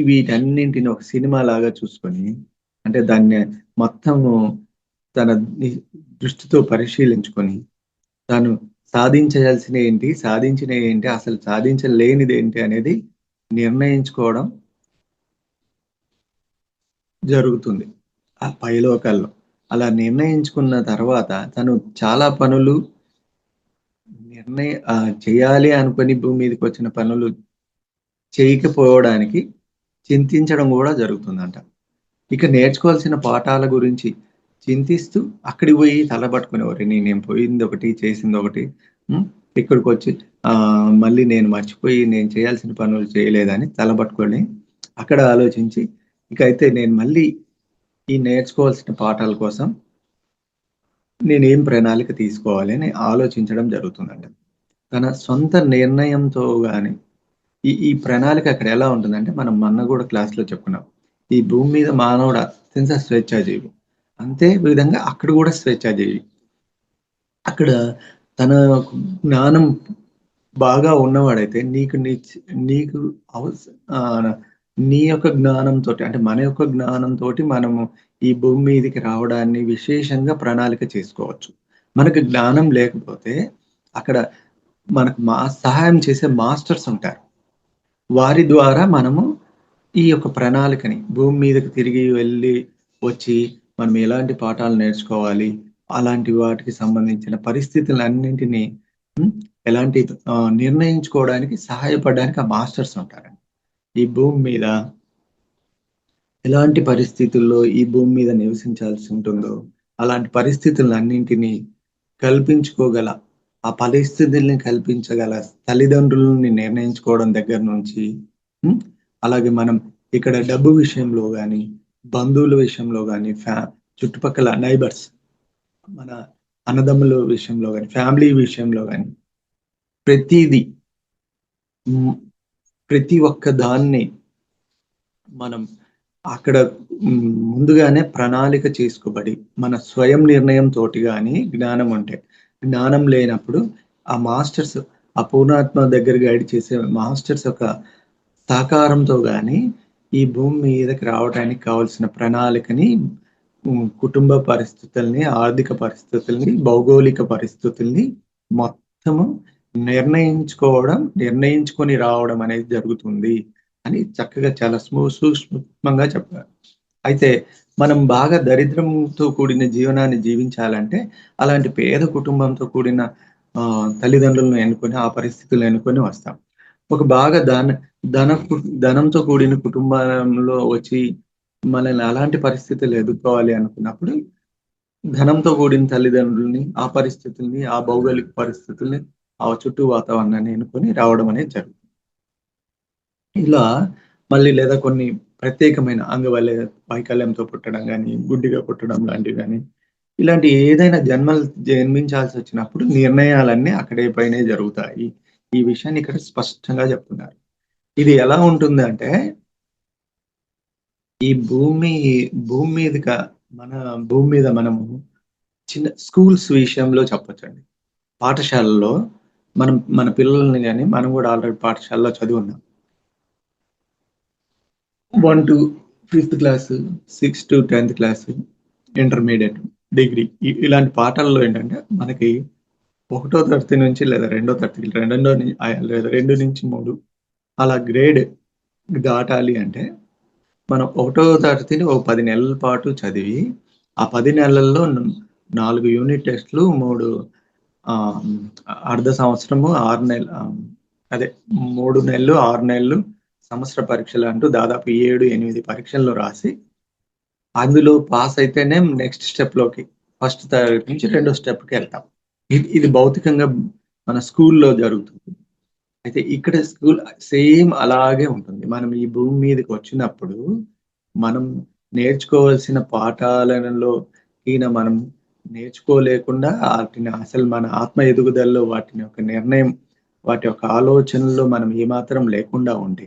వీటన్నింటిని ఒక సినిమా లాగా చూసుకొని అంటే దాన్ని మొత్తము తన దృష్టితో పరిశీలించుకొని తాను సాధించాల్సిన ఏంటి, సాధించిన ఏంటి, అసలు సాధించలేనిది ఏంటి అనేది నిర్ణయించుకోవడం జరుగుతుంది ఆ పైలోకాల్లో. అలా నిర్ణయించుకున్న తర్వాత తను చాలా పనులు చేయాలి అనుకుని భూమి మీదకి వచ్చిన పనులు చేయకపోవడానికి చింతించడం కూడా జరుగుతుందంట. ఇక నేర్చుకోవాల్సిన పాఠాల గురించి చింతిస్తూ అక్కడికి పోయి తలపట్టుకునేవారు. నేను పోయింది ఒకటి, చేసింది ఒకటి, ఇక్కడికి వచ్చి మళ్ళీ నేను మర్చిపోయి నేను చేయాల్సిన పనులు చేయలేదని తలపట్టుకొని అక్కడ ఆలోచించి ఇక అయితే నేను మళ్ళీ ఈ నేర్చుకోవాల్సిన పాఠాల కోసం నేనేం ప్రణాళిక తీసుకోవాలి అని ఆలోచించడం జరుగుతుందండి. తన సొంత నిర్ణయంతో కానీ ఈ ప్రణాళిక అక్కడ ఎలా ఉంటుందంటే మనం మొన్న కూడా క్లాస్లో చెప్పుకున్నాం. ఈ భూమి మీద మానవుడు అత్యంత స్వేచ్ఛాజీవి. అంతే విధంగా అక్కడ కూడా స్వేచ్ఛాజీవి. అక్కడ తన జ్ఞానం బాగా ఉన్నవాడైతే నీకు నీ యొక్క జ్ఞానంతో అంటే మన యొక్క జ్ఞానంతో మనము ఈ భూమి మీదకి రావడాన్ని విశేషంగా ప్రణాళిక చేసుకోవచ్చు. మనకు జ్ఞానం లేకపోతే అక్కడ మనకు సహాయం చేసే మాస్టర్స్ ఉంటారు. వారి ద్వారా మనము ఈ యొక్క ప్రణాళికని భూమి మీదకి తిరిగి వెళ్ళి వచ్చి మనం ఎలాంటి పాఠాలు నేర్చుకోవాలి, అలాంటి వాటికి సంబంధించిన పరిస్థితులన్నింటినీ ఎలాంటి నిర్ణయించుకోవడానికి సహాయపడడానికి ఆ మాస్టర్స్ ఉంటారండి. ఈ భూమి మీద ఎలాంటి పరిస్థితుల్లో ఈ భూమి మీద నివసించాల్సి ఉంటుందో అలాంటి పరిస్థితులన్నింటినీ కల్పించుకోగల ఆ పరిస్థితుల్ని కల్పించగల తల్లిదండ్రులని నిర్ణయించుకోవడం దగ్గర నుంచి అలాగే మనం ఇక్కడ డబ్బు విషయంలో కానీ బంధువుల విషయంలో కానీ చుట్టుపక్కల నైబర్స్ మన అన్నదమ్ముల విషయంలో కానీ ఫ్యామిలీ విషయంలో కానీ ప్రతి ఒక్క దాన్ని మనం అక్కడ ముందుగానే ప్రణాళిక చేసుకోబడి మన స్వయం నిర్ణయం తోటి కానీ జ్ఞానం ఉంటే జ్ఞానం లేనప్పుడు ఆ మాస్టర్స్ ఆ పూర్ణాత్మ దగ్గర గైడ్ చేసే మాస్టర్స్ యొక్క సహకారంతో కానీ ఈ భూమి మీదకి రావడానికి కావాల్సిన ప్రణాళికని కుటుంబ పరిస్థితుల్ని, ఆర్థిక పరిస్థితుల్ని, భౌగోళిక పరిస్థితుల్ని మొత్తము నిర్ణయించుకొని రావడం అనేది జరుగుతుంది అని చక్కగా చాలా సూక్ష్మంగా చెప్పారు. అయితే మనం బాగా దరిద్రంతో కూడిన జీవనాన్ని జీవించాలంటే అలాంటి పేద కుటుంబంతో కూడిన తల్లిదండ్రులను ఎన్నుకొని ఆ పరిస్థితులను ఎన్నుకొని వస్తాం. ఒక బాగా ధనంతో కూడిన కుటుంబంలో వచ్చి మనల్ని అలాంటి పరిస్థితులు ఎదుర్కోవాలి అనుకున్నప్పుడు ధనంతో కూడిన తల్లిదండ్రుల్ని, ఆ పరిస్థితుల్ని, ఆ భౌగోళిక పరిస్థితుల్ని, ఆ చుట్టూ వాతావరణాన్ని ఎన్నుకొని రావడం అనేది జరుగుతుంది. ఇలా మళ్ళీ లేదా కొన్ని ప్రత్యేకమైన వైకల్యంతో పుట్టడం కానీ, గుడ్డిగా పుట్టడం లాంటివి కానీ, ఇలాంటి ఏదైనా జన్మించాల్సి వచ్చినప్పుడు నిర్ణయాలన్నీ అక్కడే పైనే జరుగుతాయి. ఈ విషయాన్ని ఇక్కడ స్పష్టంగా చెప్తున్నారు. ఇది ఎలా ఉంటుందంటే, ఈ భూమి మీదక మన భూమి మీద మనము చిన్న స్కూల్స్ విషయంలో చెప్పొచ్చండి. పాఠశాలలో మన పిల్లల్ని గాని, మనం గూడా ఆల్రెడీ పాఠశాలలో చదివున్నాం. 1-5థ్ క్లాసు, 6-10థ్ క్లాసు, ఇంటర్మీడియేట్, డిగ్రీ ఇలాంటి పాఠాల్లో ఏంటంటే, మనకి ఒకటో తరగతి నుంచి లేదా రెండో తరగతి లేదా 2-3 అలా గ్రేడ్ దాటాలి అంటే, మనం ఒకటో తరగతిని ఒక 10 నెలల పాటు చదివి, ఆ 10 నెలల్లో 4 యూనిట్ టెస్ట్‌లు, 3 ఆహ్, అర్ధ సంవత్సరము, 6 నెలలు అదే 3 నెలలు, 6 నెలలు సంవత్సర పరీక్షలు అంటూ దాదాపు 7, 8 పరీక్షలు రాసి, అందులో పాస్ అయితేనే నెక్స్ట్ స్టెప్‌లోకి ఫస్ట్ తరగతి నుంచి రెండో స్టెప్‌కెళ్తాం. ఇది భౌతికంగా మన స్కూల్‌లో జరుగుతుంది. అయితే ఇక్కడ స్కూల్ సేమ్ అలాగే ఉంటుంది. మనం ఈ భూమి మీదకొచ్చినప్పుడు, మనం నేర్చుకోవాల్సిన పాఠాలలో మనం నేర్చుకోలేకుండా ఆటిని అసలు మన ఆత్మ ఎదుగుదలలో వాటిని యొక్క నిర్ణయం, వాటి యొక్క ఆలోచనలో మనం ఏమాత్రం లేకుండా ఉంటే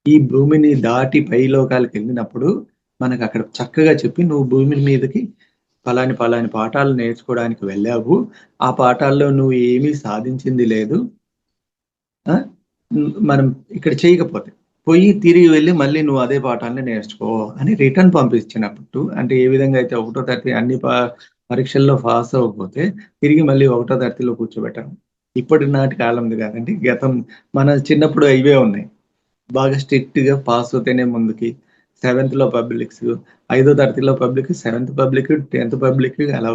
ఈ భూమిని దాటి పై లోకాలకెళ్ళినప్పుడు మనకక్కడ చక్కగా చెప్పి, "నువ్వు భూమి మీదకి పలాని పాఠాలు నేర్చుకోవడానికి వెళ్ళావు. ఆ పాఠాల్లో నువ్వు ఏమీ సాధించింది లేదు. ఆ! మనం ఇక్కడ చేయకపోతే. తిరిగి వెళ్లి మళ్ళీ నువ్వు అదే పాఠాన్ని నేర్చుకో" అని రిటర్న్ పంపించినప్పుడు అంటే ఏ విధంగా అయితే ఒకటో తరగతి అన్ని పరీక్షల్లో పాస్ అవ్వకపోతే తిరిగి మళ్ళీ ఒకటో తరగతిలో కూర్చోబెట్టడం. ఇప్పటి నాటి కాలంది కాదండి. మన చిన్నప్పుడు ఇవే ఉన్నాయి. బాగా స్ట్రిక్ట్‌గా పాస్ అవుతేనే ముందుకి. సెవెంత్‌లో పబ్లిక్స్, ఐదో తరగతిలో పబ్లిక్, సెవెంత్ పబ్లిక్, 10థ్ పబ్లిక్ అలా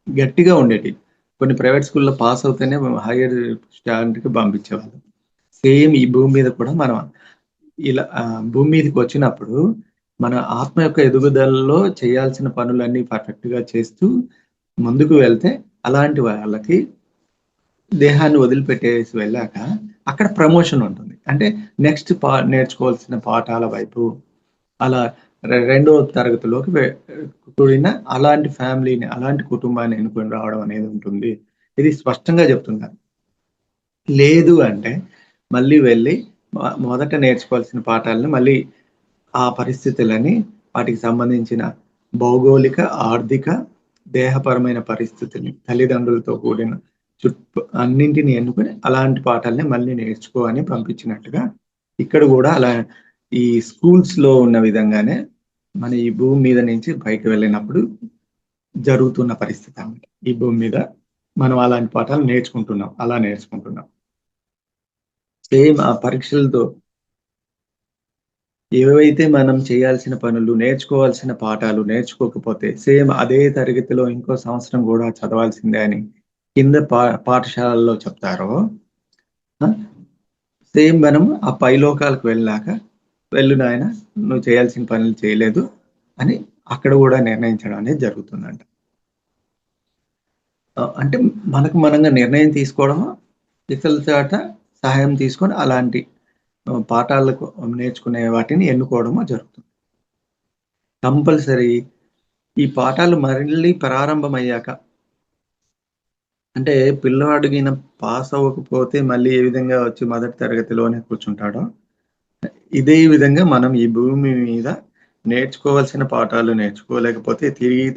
గట్టిగా ఉండేటివి. కొన్ని ప్రైవేట్ స్కూల్‌లో పాస్ అవుతేనే హైయర్ స్టాండర్డ్‌కి పంపించేవాళ్ళు. సేమ్ ఈ భూమి మీద కూడా మనం ఇలా భూమి మీదకొచ్చినప్పుడు మన ఆత్మ యొక్క ఎదుగుదలలో చేయాల్సిన పనులన్నీ పర్ఫెక్ట్‌గా చేస్తూ ముందుకు వెళ్తే అలాంటి వాళ్ళకి దేహాన్ని వదిలిపెట్టేసి వెళ్ళాక అక్కడ ప్రమోషన్ ఉంటుంది. అంటే నెక్స్ట్ నేర్చుకోవాల్సిన పాఠాల వైపు అలా రెండో తరగతిలోకి కూడిన అలాంటి ఫ్యామిలీని, అలాంటి కుటుంబాన్ని ఎన్నుకొని రావడం అనేది ఉంటుంది. ఇది స్పష్టంగా చెప్తున్నారు. లేదు అంటే మళ్ళీ వెళ్ళి మొదట నేర్చుకోవాల్సిన పాఠాలను మళ్ళీ ఆ పరిస్థితులని, వాటికి సంబంధించిన భౌగోళిక, ఆర్థిక, దేహపరమైన పరిస్థితుల్ని, తల్లిదండ్రులతో కూడిన అన్నింటిని ఎన్నుకొని అలాంటి పాఠాలనే మళ్ళీ నేర్చుకో అని పంపించినట్టుగా, ఇక్కడ గూడా అలా ఈ స్కూల్స్‌లో ఉన్న విధంగానే మన ఈ భూమి మీద నుంచి పైకి వెళ్ళినప్పుడు జరుగుతున్న పరిస్థితి అన్నమాట. ఈ భూమి మీద మనం అలాంటి పాఠాలు నేర్చుకుంటున్నాం. అలా నేర్చుకుంటున్నాం. సేమ్ ఆ పరీక్షలతో ఏవైతే మనం చేయాల్సిన పనులు, నేర్చుకోవాల్సిన పాఠాలు నేర్చుకోకపోతే, సేమ్ అదే తరగతిలో ఇంకో సంవత్సరం గూడా చదవాల్సిందే అని కింద పాఠశాలల్లో చెప్తారో, ఆ! సేమ్ మనం ఆ పైలోకాలకు వెళ్ళాక, "వెళ్ళు నాయన నువ్వు చేయాల్సిన పనులు చేయలేదు" అని అక్కడ గూడా నిర్ణయించడం అనేది జరుగుతుందంట. అంటే మనకు మనంగా నిర్ణయం తీసుకోవడము, ఇతరుల చేత సహాయం తీసుకొని అలాంటి పాఠాలకు నేర్చుకునే వాటిని ఎన్నుకోవడము జరుగుతుంది. కంపల్సరీ ఈ పాఠాలు మళ్ళీ ప్రారంభమయ్యాక అంటే పిల్లవాడు పాస్ అవ్వకపోతే మళ్ళీ ఏ విధంగా వచ్చి మొదటి తరగతిలోనే కూర్చుంటాడో, ఇదే విధంగా మనం ఈ భూమి మీద నేర్చుకోవాల్సిన పాఠాలు నేర్చుకోలేకపోతే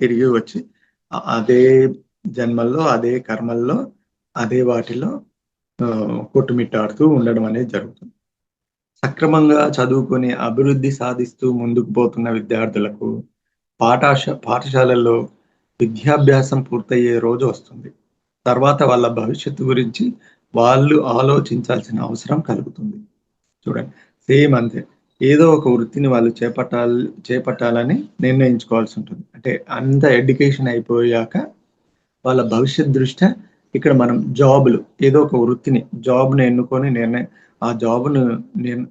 తిరిగి వచ్చి అదే జన్మల్లో, అదే కర్మల్లో, అదే వాటిలో కొట్టుమిట్టాడుతూ ఉండడం అనేది జరుగుతుంది. సక్రమంగా చదువుకొని అభివృద్ధి సాధిస్తూ ముందుకు పోతున్న విద్యార్థులకు పాఠశాలల్లో విద్యాభ్యాసం పూర్తయ్యే రోజు వస్తుంది. తర్వాత వాళ్ళ భవిష్యత్తు గురించి వాళ్ళు ఆలోచించాల్సిన అవసరం కలుగుతుంది. చూడండి. సేమ్ అంతే. ఏదో ఒక వృత్తిని వాళ్ళు చేపట్టాలని నిర్ణయించుకోవాల్సి ఉంటుంది. అంటే అంత ఎడ్యుకేషన్ అయిపోయాక వాళ్ళ భవిష్యత్ దృష్ట్యా ఇక్కడ మనం ఏదో ఒక వృత్తిని, జాబ్‌ని ఎన్నుకొని ఆ జాబ్‌ను నిర్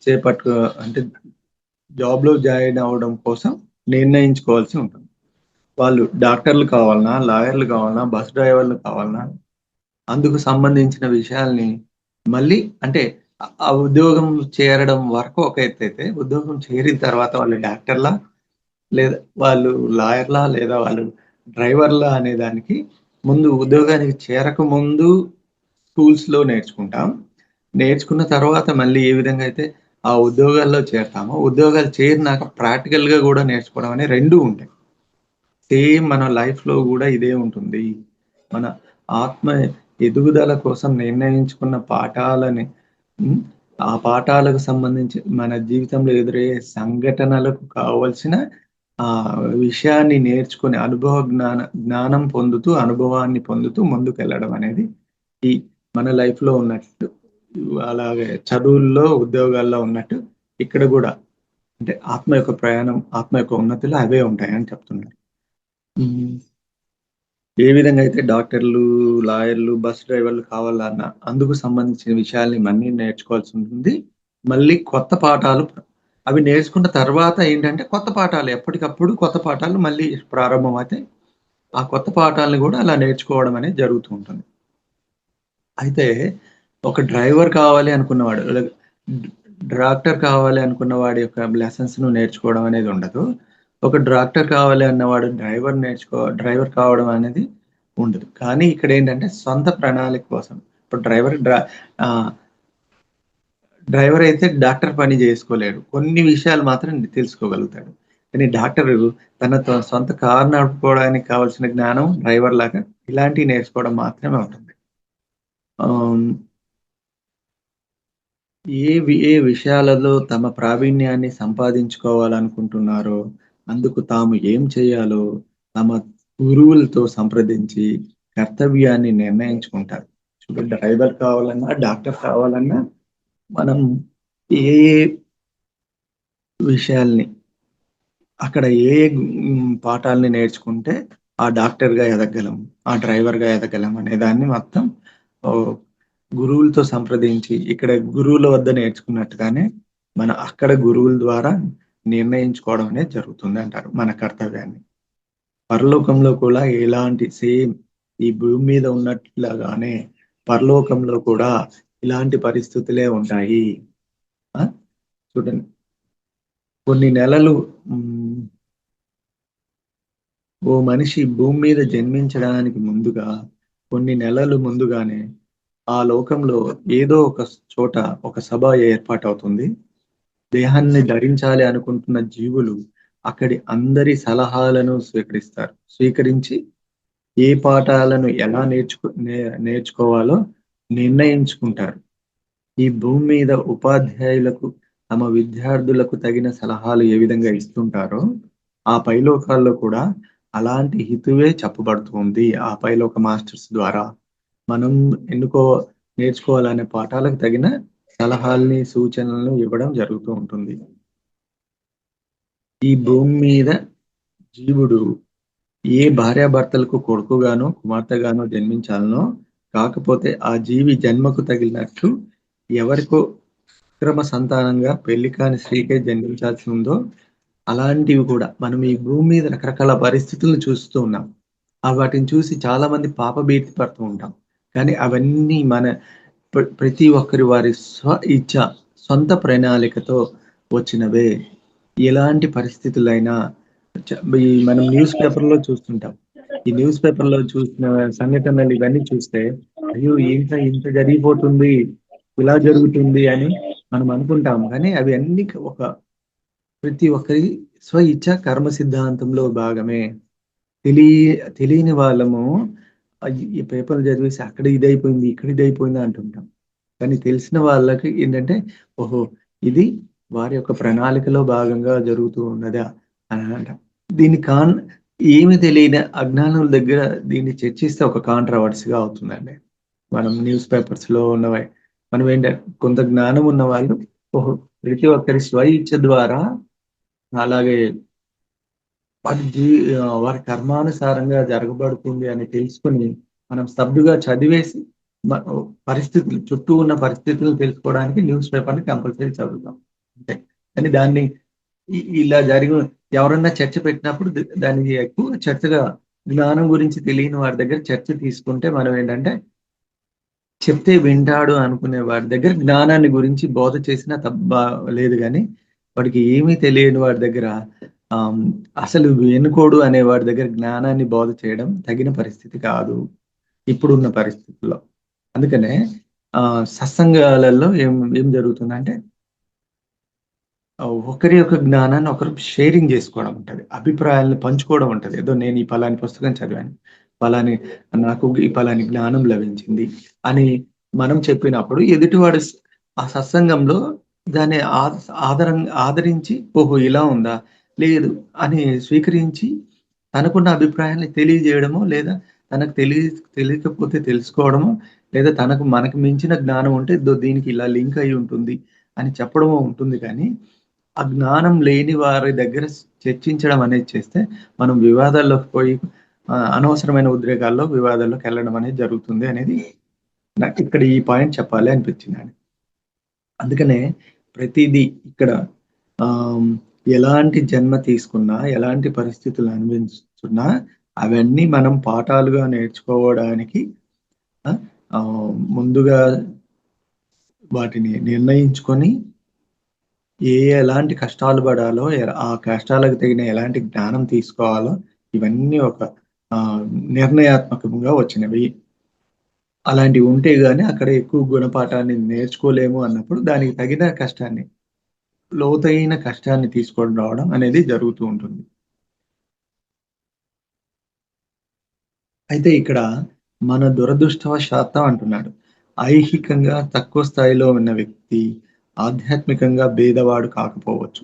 చేపట్టుకో అంటే జాబ్‌లో జాయిన్ అవ్వడం కోసం నిర్ణయించుకోవాల్సి ఉంటుంది. వాళ్ళు డాక్టర్‌లు కావాలనా? లాయర్‌లు కావాలనా? బస్ డ్రైవర్‌లు కావాలనా? అందుకు సంబంధించిన విషయాల్ని మళ్ళీ అంటే ఆ ఉద్యోగం చేరడం వరకు ఒక ఎత్తైతే, ఉద్యోగం చేరిన తర్వాత వాళ్ళు డాక్టర్‌లా? లేదా వాళ్ళు లాయర్‌లా? లేదా వాళ్ళు డ్రైవర్‌లా? అనే దానికి ముందు ఉద్యోగానికి చేరకముందు స్కూల్స్‌లో నేర్చుకుంటాం. నేర్చుకున్న తర్వాత మళ్ళీ ఏ విధంగా అయితే ఆ ఉద్యోగాల్లో చేరతామో, ఉద్యోగాలు చేరినాక ప్రాక్టికల్‌గా గూడా నేర్చుకోవడం అనే 2 ఉంటాయి. సేమ్ మన లైఫ్‌లో గూడా ఇదే ఉంటుంది. మన ఆత్మ ఎదుగుదల కోసం నిర్ణయించుకున్న పాఠాలని హ్మ్. ఆ పాఠాలకు సంబంధించి మన జీవితంలో ఎదురయ్యే సంఘటనలకు కావాల్సిన విషయాన్ని నేర్చుకొని జ్ఞానం పొందుతూ, అనుభవాన్ని పొందుతూ ముందుకెళ్ళడం అనేది ఈ మన లైఫ్‌లో ఉన్నట్టు అలాగే చదువుల్లో, ఉద్యోగాల్లో ఉన్నట్టు ఇక్కడ గూడా అంటే ఆత్మ యొక్క ప్రయాణం, ఆత్మ యొక్క ఉన్నతిలో అవే ఉంటాయని చెప్తున్నారు. హ్మ్. ఏ విధంగా అయితే డాక్టర్లు, లాయర్లు, బస్ డ్రైవర్లు కావాలన్నా అందుకు సంబంధించిన విషయాల్ని మన్నీ నేర్చుకోవాల్సి ఉంటుంది. మళ్ళీ కొత్త పాఠాలు అవి నేర్చుకున్న తర్వాత ఏంటంటే కొత్త పాఠాలు ఎప్పటికప్పుడు కొత్త పాఠాలు మళ్ళీ ప్రారంభమవుతాయి. ఆ కొత్త పాఠాలను గూడా అలా నేర్చుకోవడం అనేది జరుగుతూ ఉంటుంది. అయితే ఒక డ్రైవర్ కావాలి అనుకున్నవాడు డాక్టర్ కావాలి అనుకున్న వాడి యొక్క లెసన్స్‌ను నేర్చుకోవడం అనేది ఉండదు. ఒక డాక్టర్ కావాలి అన్నవాడు డ్రైవర్ కావడం అనేది ఉండదు. కానీ ఇక్కడేంటంటే సొంత ప్రణాళిక కోసం ఇప్పుడు ఆహ్, డ్రైవర్ అయితే డాక్టర్ పని జేసుకోలేడు. కొన్ని విషయాలు మాత్రం తెలుసుకోగలుగుతాడు. కానీ డాక్టరు తన సొంత కారు నడుపుకోవడానికి కావాల్సిన జ్ఞానం డ్రైవర్‌లాగా ఇలాంటివి నేర్చుకోవడం మాత్రమే ఉంటుంది. ఆహ్ ఏ విషయాలలో తమ ప్రావీణ్యాన్ని సంపాదించుకోవాలనుకుంటున్నారో, అందుకు తాము ఏం చేయాలో తమ గురువులతో సంప్రదించి కర్తవ్యాన్ని నిర్ణయించుకుంటారు. ఇప్పుడు డ్రైవర్ కావాలన్నా, డాక్టర్ కావాలన్నా మనం ఏ ఏ విషయాల్ని అక్కడ పాఠాల్ని నేర్చుకుంటే ఆ డాక్టర్‌గా ఎదగగలం, ఆ డ్రైవర్‌గా ఎదగగలం అనే దాన్ని మొత్తం ఓహ్, గురువులతో సంప్రదించి ఇక్కడ గురువుల వద్ద నేర్చుకున్నట్టుగానే అక్కడ గురువుల ద్వారా నిర్ణయించుకోవడం అనేది జరుగుతుందంటారు మన కర్తవ్యాన్ని. పరలోకంలో కూడా ఇలాంటి సేమ్ ఈ భూమి మీద ఉన్నట్లుగానే పరలోకంలో కూడా ఇలాంటి పరిస్థితులే ఉంటాయి. ఆ! చూడండి కొన్ని నెలలు హ్మ్. ఓ మనిషి భూమి మీద జన్మించడానికి ముందుగా, కొన్ని నెలలు ముందుగానే ఆ లోకంలో ఏదో ఒక చోట ఒక సభ ఏర్పాటవుతుంది. దేహాన్ని ధరించాలి అనుకుంటున్న జీవులు అక్కడి అందరి సలహాలను స్వీకరిస్తారు. స్వీకరించి ఏ పాఠాలను ఎలా నేర్చుకోవాలో నిర్ణయించుకుంటారు. ఈ భూమి మీద ఉపాధ్యాయులకు తమ విద్యార్థులకు తగిన సలహాలు ఏ విధంగా ఇస్తుంటారో, ఆ పైలోకాల్లో కూడా అలాంటి హితువే చెప్పబడుతుంది. ఆ పైలోక మాస్టర్స్ ద్వారా. మనం ఎన్నుకో నేర్చుకోవాలనే పాఠాలకు తగిన సలహాల్ని, సూచనలను ఇవ్వడం జరుగుతూ ఉంటుంది. ఈ భూమి మీద జీవుడు ఏ భార్యాభర్తలకు కొడుకుగానో, కుమార్తెగానో జన్మించాలనో, కాకపోతే ఆ జీవి జన్మకు తగిలినట్లు ఎవరికో అక్రమ సంతానంగా పెళ్లి కాని స్త్రీకే జన్మించాల్సి ఉందో, అలాంటివి కూడా మనం ఈ భూమి మీద రకరకాల పరిస్థితులను చూస్తూ ఉన్నాం. వాటిని చూసి చాలామంది పాపభీతి పడుతూ ఉంటాం. కానీ అవన్నీ మన ప్రతి ఒక్కరి వారి ఇచ్ఛ, సొంత ప్రణాళికతో వచ్చినవే. ఎలాంటి పరిస్థితులైనా ఈ మనం న్యూస్ పేపర్‌లో చూస్తుంటాం. ఈ న్యూస్ పేపర్‌లో చూసిన సంఘటనలు ఇవన్నీ చూస్తే, అయ్యో! ఏంట్రా ఇంత జరిగిపోతుంది, ఇలా జరుగుతుంది అని మనం అనుకుంటాం. కానీ అవి అన్నీ ప్రతి ఒక్కరి ఇచ్చ కర్మ సిద్ధాంతంలో భాగమే. తెలి తెలియని వాళ్ళము ఈ పేపర్‌లు చదివేసి అక్కడ ఇదైపోయింది, ఇక్కడ ఇదైపోయింది అంటుంటాం. కానీ తెలిసిన వాళ్ళకి ఏంటంటే, ఓహో! ఇది వారి యొక్క ప్రణాళికలో భాగంగా జరుగుతూ ఉన్నదా అని అంటాం. దీన్ని ఏమి తెలియని అజ్ఞానుల దగ్గర దీన్ని చర్చిస్తే ఒక కాంట్రోవర్సీ‌గా అవుతుందండి. మనం న్యూస్ పేపర్స్‌లో ఉన్నవే. మనం కొంత జ్ఞానం ఉన్నవాళ్ళు ఓహో! ప్రతి ఒక్కరి ఇచ్చ ద్వారా అలాగే వారి కర్మానుసారంగా జరగబడుతుంది అని తెలుసుకొని, మనం స్తబ్దుగా చదివేసి మ పరిస్థితులు చుట్టూ ఉన్న పరిస్థితులను తెలుసుకోవడానికి న్యూస్ పేపర్‌ని కంపల్సరీ చదువుతాం. అంతే. కానీ దాన్ని ఇలా ఎవరన్నా చర్చ పెట్టినప్పుడు దానికి ఎక్కువ చర్చగా జ్ఞానం గురించి తెలియని వారి దగ్గర చర్చ తీసుకుంటే మనం ఏంటంటే, చెప్తే వింటాడు అనుకునే వాడి దగ్గర జ్ఞానాన్ని గురించి బోధ చేసినా లేదు గానీ, వాడికి ఏమీ తెలియని వాడి దగ్గర ఆహ్, అసలు ఎన్నుకోడు అనే వాడి దగ్గర జ్ఞానాన్ని బోధ చేయడం తగిన పరిస్థితి కాదు. ఇప్పుడున్న పరిస్థితుల్లో. అందుకనే సత్సంగాలలో ఏం జరుగుతుందంటే ఒకరి యొక్క జ్ఞానాన్ని ఒకరు షేరింగ్ చేసుకోవడం ఉంటది. అభిప్రాయాలను పంచుకోవడం ఉంటది. ఏదో నేను ఈ పలాని పుస్తకం చదివాను. పలాని నాకు ఈ పలాని జ్ఞానం లభించింది అని మనం చెప్పినప్పుడు ఎదుటివాడు ఆ సత్సంగంలో దాన్ని ఆదరించి ఓహో! ఇలా ఉందా? లేదు అని స్వీకరించి తనకున్న అభిప్రాయాన్ని తెలియజేయడమో, లేదా తనకు తెలియకపోతే తెలుసుకోవడమో, లేదా మనకు మించిన జ్ఞానం ఉంటే దీనికి ఇలా లింక్ అయ్యి ఉంటుంది అని చెప్పడమో ఉంటుంది కానీ ఆ జ్ఞానం లేని వారి దగ్గర చర్చించడం అనేది చేస్తే, మనం వివాదాల్లోకి పోయి అనవసరమైన ఉద్రేకాల్లో, వివాదాల్లోకెళ్ళడం అనేది జరుగుతుంది అనేది నాకిక్కడ ఈ పాయింట్ చెప్పాలి అనిపించిందండి. అందుకనే ప్రతీదీ ఇక్కడ ఆహ్, ఎలాంటి జన్మ తీసుకున్నా, ఎలాంటి పరిస్థితులు అనుభవిస్తున్నా, అవన్నీ మనం పాఠాలుగా నేర్చుకోవడానికి ముందుగా వాటిని నిర్ణయించుకొని ఎలాంటి కష్టాలు పడాలో, ఆ కష్టాలకు తగిన ఎలాంటి జ్ఞానం తీసుకోవాలో, ఇవన్నీ ఒక నిర్ణయాత్మకంగా వచ్చినవి. అలాంటివి ఉంటే గాని అక్కడ ఎక్కువ గుణపాఠాన్ని నేర్చుకోలేము అన్నప్పుడు, దానికి తగిన కష్టాన్ని, లోతైన కష్టాన్ని తీసుకొని రావడం అనేది జరుగుతూ ఉంటుంది. అయితే ఇక్కడ మన దురదృష్టవశాత్తు అంటున్నాడు. ఐహికంగా తక్కువ స్థాయిలో ఉన్న వ్యక్తి ఆధ్యాత్మికంగా భేదవాడు కాకపోవచ్చు.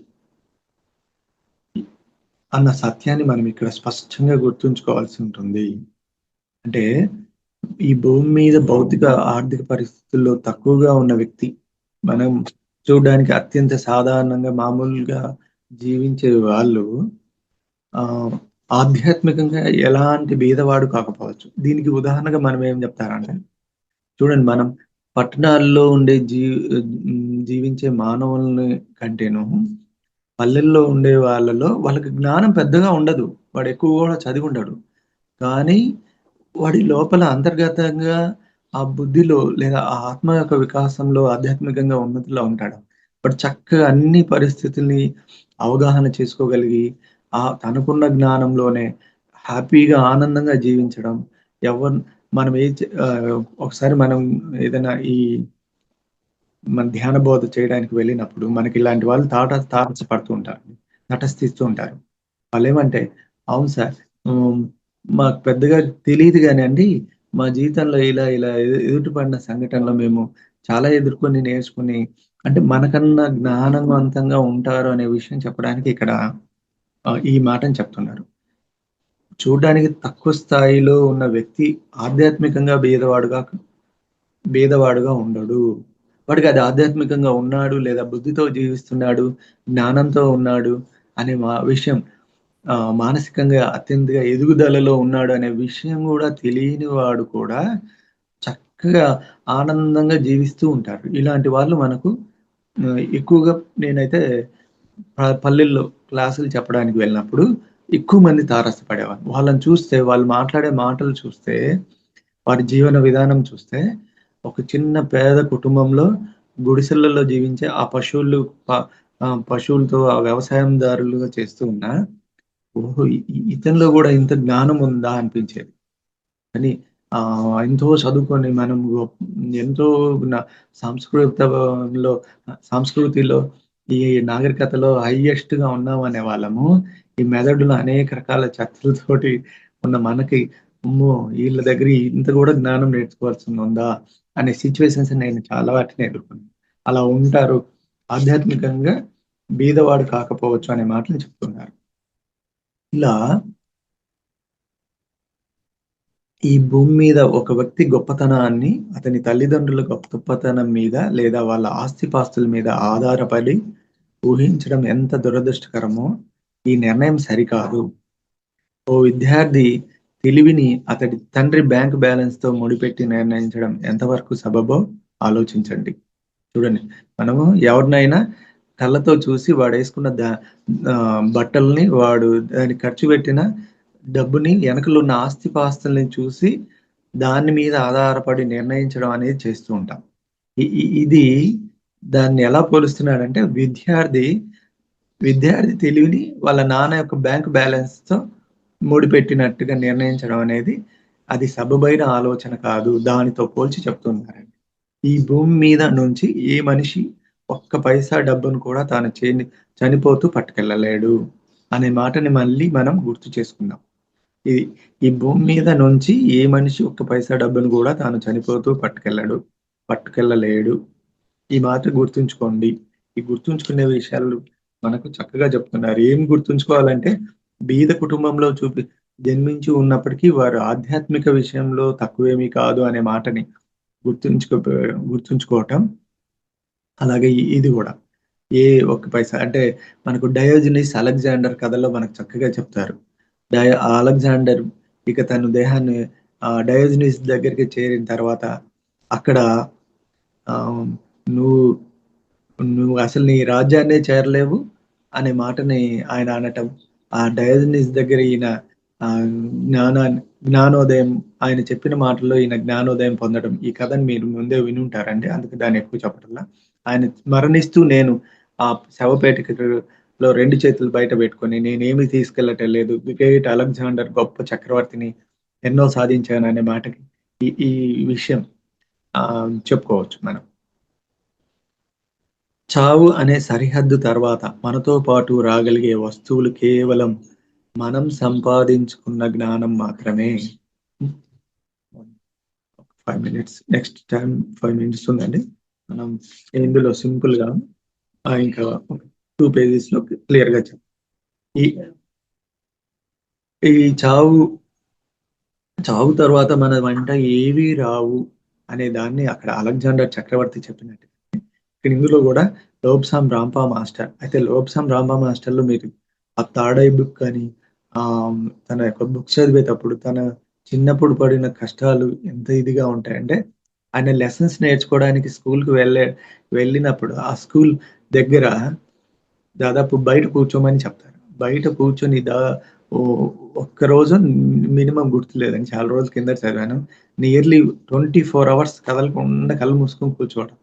అన్న సత్యాన్ని మనం ఇక్కడ స్పష్టంగా గుర్తుంచుకోవాల్సి ఉంటుంది. అంటే ఈ భూమి మీద భౌతిక, ఆర్థిక పరిస్థితుల్లో తక్కువగా ఉన్న వ్యక్తి, మనం చూడడానికి అత్యంత సాధారణంగా మామూలుగా జీవించే వాళ్ళు ఆధ్యాత్మికంగా ఎలాంటి భేదవాడు కాకపోవచ్చు. దీనికి ఉదాహరణగా మనం ఏం చెప్తారంటే, చూడండి మనం పట్టణాల్లో ఉండే జీవించే మానవుల్ని కంటేను పల్లెల్లో ఉండే వాళ్ళకి జ్ఞానం పెద్దగా ఉండదు. వాడు ఎక్కువ కూడా చదివి ఉండడు. కానీ వాడి లోపల అంతర్గతంగా ఆ బుద్ధిలో లేదా ఆ ఆత్మ యొక్క వికాసంలో ఆధ్యాత్మికంగా ఉన్నతిలో ఉంటాడు. వాడు చక్కగా అన్ని పరిస్థితుల్ని అవగాహన చేసుకోగలిగి తనకున్న జ్ఞానంలోనే హ్యాపీగా, ఆనందంగా జీవించడం. మనం ఒకసారి మనం ఏదైనా మన ధ్యాన బోధ చేయడానికి వెళ్ళినప్పుడు మనకి ఇలాంటి వాళ్ళు తారసపడుతూ ఉంటారు. తటస్థిస్తూ ఉంటారు. వాళ్ళేమంటే, "అవును సార్. మాకు పెద్దగా తెలీదు గానండి. మా జీవితంలో ఇలా ఇలా ఎదుట పడిన సంఘటనలు మేము చాలా ఎదుర్కొని నేర్చుకుని" అంటే మనకన్నా జ్ఞానవంతంగా ఉంటారు అనే విషయం చెప్పడానికి ఇక్కడ ఈ మాటను చెప్తున్నారు. చూడ్డానికి తక్కువ స్థాయిలో ఉన్న వ్యక్తి ఆధ్యాత్మికంగా భేదవాడుగా ఉండడు. వాడికి అది ఆధ్యాత్మికంగా ఉన్నాడు, లేదా బుద్ధితో జీవిస్తున్నాడు, జ్ఞానంతో ఉన్నాడు అనే విషయం, మానసికంగా అత్యంతగా ఎదుగుదలలో ఉన్నాడు అనే విషయం గూడా తెలియని వాడు కూడా చక్కగా ఆనందంగా జీవిస్తూ ఉంటారు. ఇలాంటి వాళ్ళు మనకు ఎక్కువగా నేనైతే పల్లెల్లో క్లాసులు చెప్పడానికి వెళ్ళినప్పుడు ఎక్కువ మంది తారసపడేవాళ్ళు. వాళ్ళని చూస్తే, వాళ్ళు మాట్లాడే మాటలు చూస్తే, వారి జీవన విధానం చూస్తే, ఒక చిన్న పేద కుటుంబంలో గుడిసెలలో జీవించే ఆ పశువులతో ఆ వ్యవసాయందారులుగా చేస్తూ ఉన్న, ఓహో! ఇతనిలో గూడా ఇంత జ్ఞానం ఉందా అనిపించేది. కానీ ఎంతో చదువుకొని మనం ఎంతో న సంస్కృతంలో సంస్కృతిలో, ఈ నాగరికతలో హైయెస్ట్‌గా ఉన్నామనే వాళ్ళము, ఈ మెదడులో అనేక రకాల చెత్తలతోటి ఉన్న మనకి, అమ్మో! ఈళ్ళ దగ్గర ఇంత గూడా జ్ఞానం నేర్చుకోవాల్సిందుందా అనే సిట్యుయేషన్స్ నేను చాలా వాటిని ఎదుర్కొన్నాను. అలా ఉంటారు. ఆధ్యాత్మికంగా బీదవాడు కాకపోవచ్చు అనే మాటలు చెప్తున్నారు. ఇలా ఈ భూమి మీద ఒక వ్యక్తి గొప్పతనాన్ని అతని తల్లిదండ్రుల గొప్పతనం మీద, లేదా వాళ్ళ ఆస్తిపాస్తుల మీద ఆధారపడి ఊహించడం ఎంత దురదృష్టకరమో, ఈ నిర్ణయం సరికాదు. ఓ విద్యార్థి తెలివిని అతడి తండ్రి బ్యాంక్ బ్యాలెన్స్‌తో ముడిపెట్టి నిర్ణయించడం ఎంతవరకు సబబో ఆలోచించండి. చూడండి, మనము ఎవరినైనా కళ్ళతో చూసి వాడేసుకున్న బట్టల్ని, వాడు దానికి ఖర్చు పెట్టిన డబ్బుని, ఎనకలున్న ఆస్తిపాస్తుల్ని చూసి దాని మీద ఆధారపడి నిర్ణయించడం అనేది చేస్తూ ఉంటాం. ఇది దాన్ని ఎలా పోలుస్తున్నాడంటే, విద్యార్థి తెలివిని వాళ్ళ నాన్న యొక్క బ్యాంక్ బ్యాలెన్స్‌తో ముడిపెట్టినట్టుగా నిర్ణయించడం అనేది అది సబబైన ఆలోచన కాదు. దానితో పోల్చి చెప్తున్నారండి. ఈ భూమి మీద నుంచి ఏ మనిషి ఒక్క పైసా డబ్బును కూడా తాను చనిపోతూ పట్టుకెళ్ళలేడు అనే మాటని మళ్ళీ మనం గుర్తు చేసుకుందాం. ఇది ఈ భూమి మీద నుంచి ఏ మనిషి ఒక్క పైసా డబ్బును కూడా తాను చనిపోతూ పట్టుకెళ్ళలేడు. ఈ మాట గుర్తుంచుకోండి. ఈ గుర్తుంచుకునే విషయాలు మనకు చక్కగా చెప్తున్నారు. ఏం గుర్తుంచుకోవాలంటే బీద కుటుంబంలో జన్మించి ఉన్నప్పటికీ వారు ఆధ్యాత్మిక విషయంలో తక్కువేమీ కాదు అనే మాటని గుర్తుంచుకోవటం. అలాగే ఇది గూడా. ఏ ఒక్క పైసా అంటే మనకు 'డయోజనీస్ అలెగ్జాండర్' కథలో మనకు చక్కగా చెప్తారు. అలెగ్జాండర్ ఇక తన దేహాన్ని డయోజనీస్ దగ్గరికి చేరిన తర్వాత అక్కడ ఆహ్, "నువ్వు నువ్వు అసలు నీ రాజ్యాన్నే చేరలేవు" అనే మాటని ఆయన అనటం. ఆ డయోజనీస్ దగ్గర ఈయన ఆహ్, జ్ఞానోదయం ఆయన చెప్పిన మాటల్లో ఈయన జ్ఞానోదయం పొందడం. ఈ కథని మీరు ముందే వినుంటారండి. అందుకే దాన్ని ఎక్కువ చెప్పటంలా. ఆయన మరణిస్తూ నేను ఆ శవపేటికలో 2 చేతులు బయట పెట్టుకొని నేనేమి తీసుకెళ్ళటం లేదు. గ్రేట్ అలెగ్జాండర్ గొప్ప చక్రవర్తిని ఎన్నో సాధించాననే మాటకి ఈ ఈ విషయం చెప్పుకోవచ్చు మనం. చావు అనే సరిహద్దు తర్వాత మనతో పాటు రాగలిగే వస్తువులు కేవలం మనం సంపాదించుకున్న జ్ఞానం మాత్రమే. 5 మినిట్స్ నెక్స్ట్ టైమ్ 5 మినిట్స్ ఉందండి. మనం ఇందులో సింపుల్‌గా ఇంకా 2 పేజెస్‌లో క్లియర్‌గా ఈ ఈ చావు తర్వాత మన వెంట ఏవి రావు అనే దాన్ని అక్కడ అలెగ్జాండర్ చక్రవర్తి చెప్పినట్టు. ఇక్కడ ఇందులో గూడా 'లోబ్సామ్ రాంపా మాస్టర్' అయితే 'లోబ్సామ్ రాంపా మాస్టర్‌లో' మీరు ఆ థర్డ్ ఐ బుక్ అని తన యొక్క బుక్ చదివేటప్పుడు తన చిన్నప్పుడు పడిన కష్టాలు ఎంత ఇదిగా ఉంటాయంటే, ఆయన లెసన్స్ నేర్చుకోవడానికి స్కూల్‌కి వెళ్ళినప్పుడు ఆ స్కూల్ దగ్గర దాదాపు బయట కూర్చోమని చెప్తారు. బయట కూర్చొని ఓ ఒక్కరోజు మినిమమ్ గుర్తులేదండి. చాలా రోజుల కిందట చదివాను. నియర్లీ 24 అవర్స్ కదలకుండా కళ్ళు మూసుకొని కూర్చోవడం.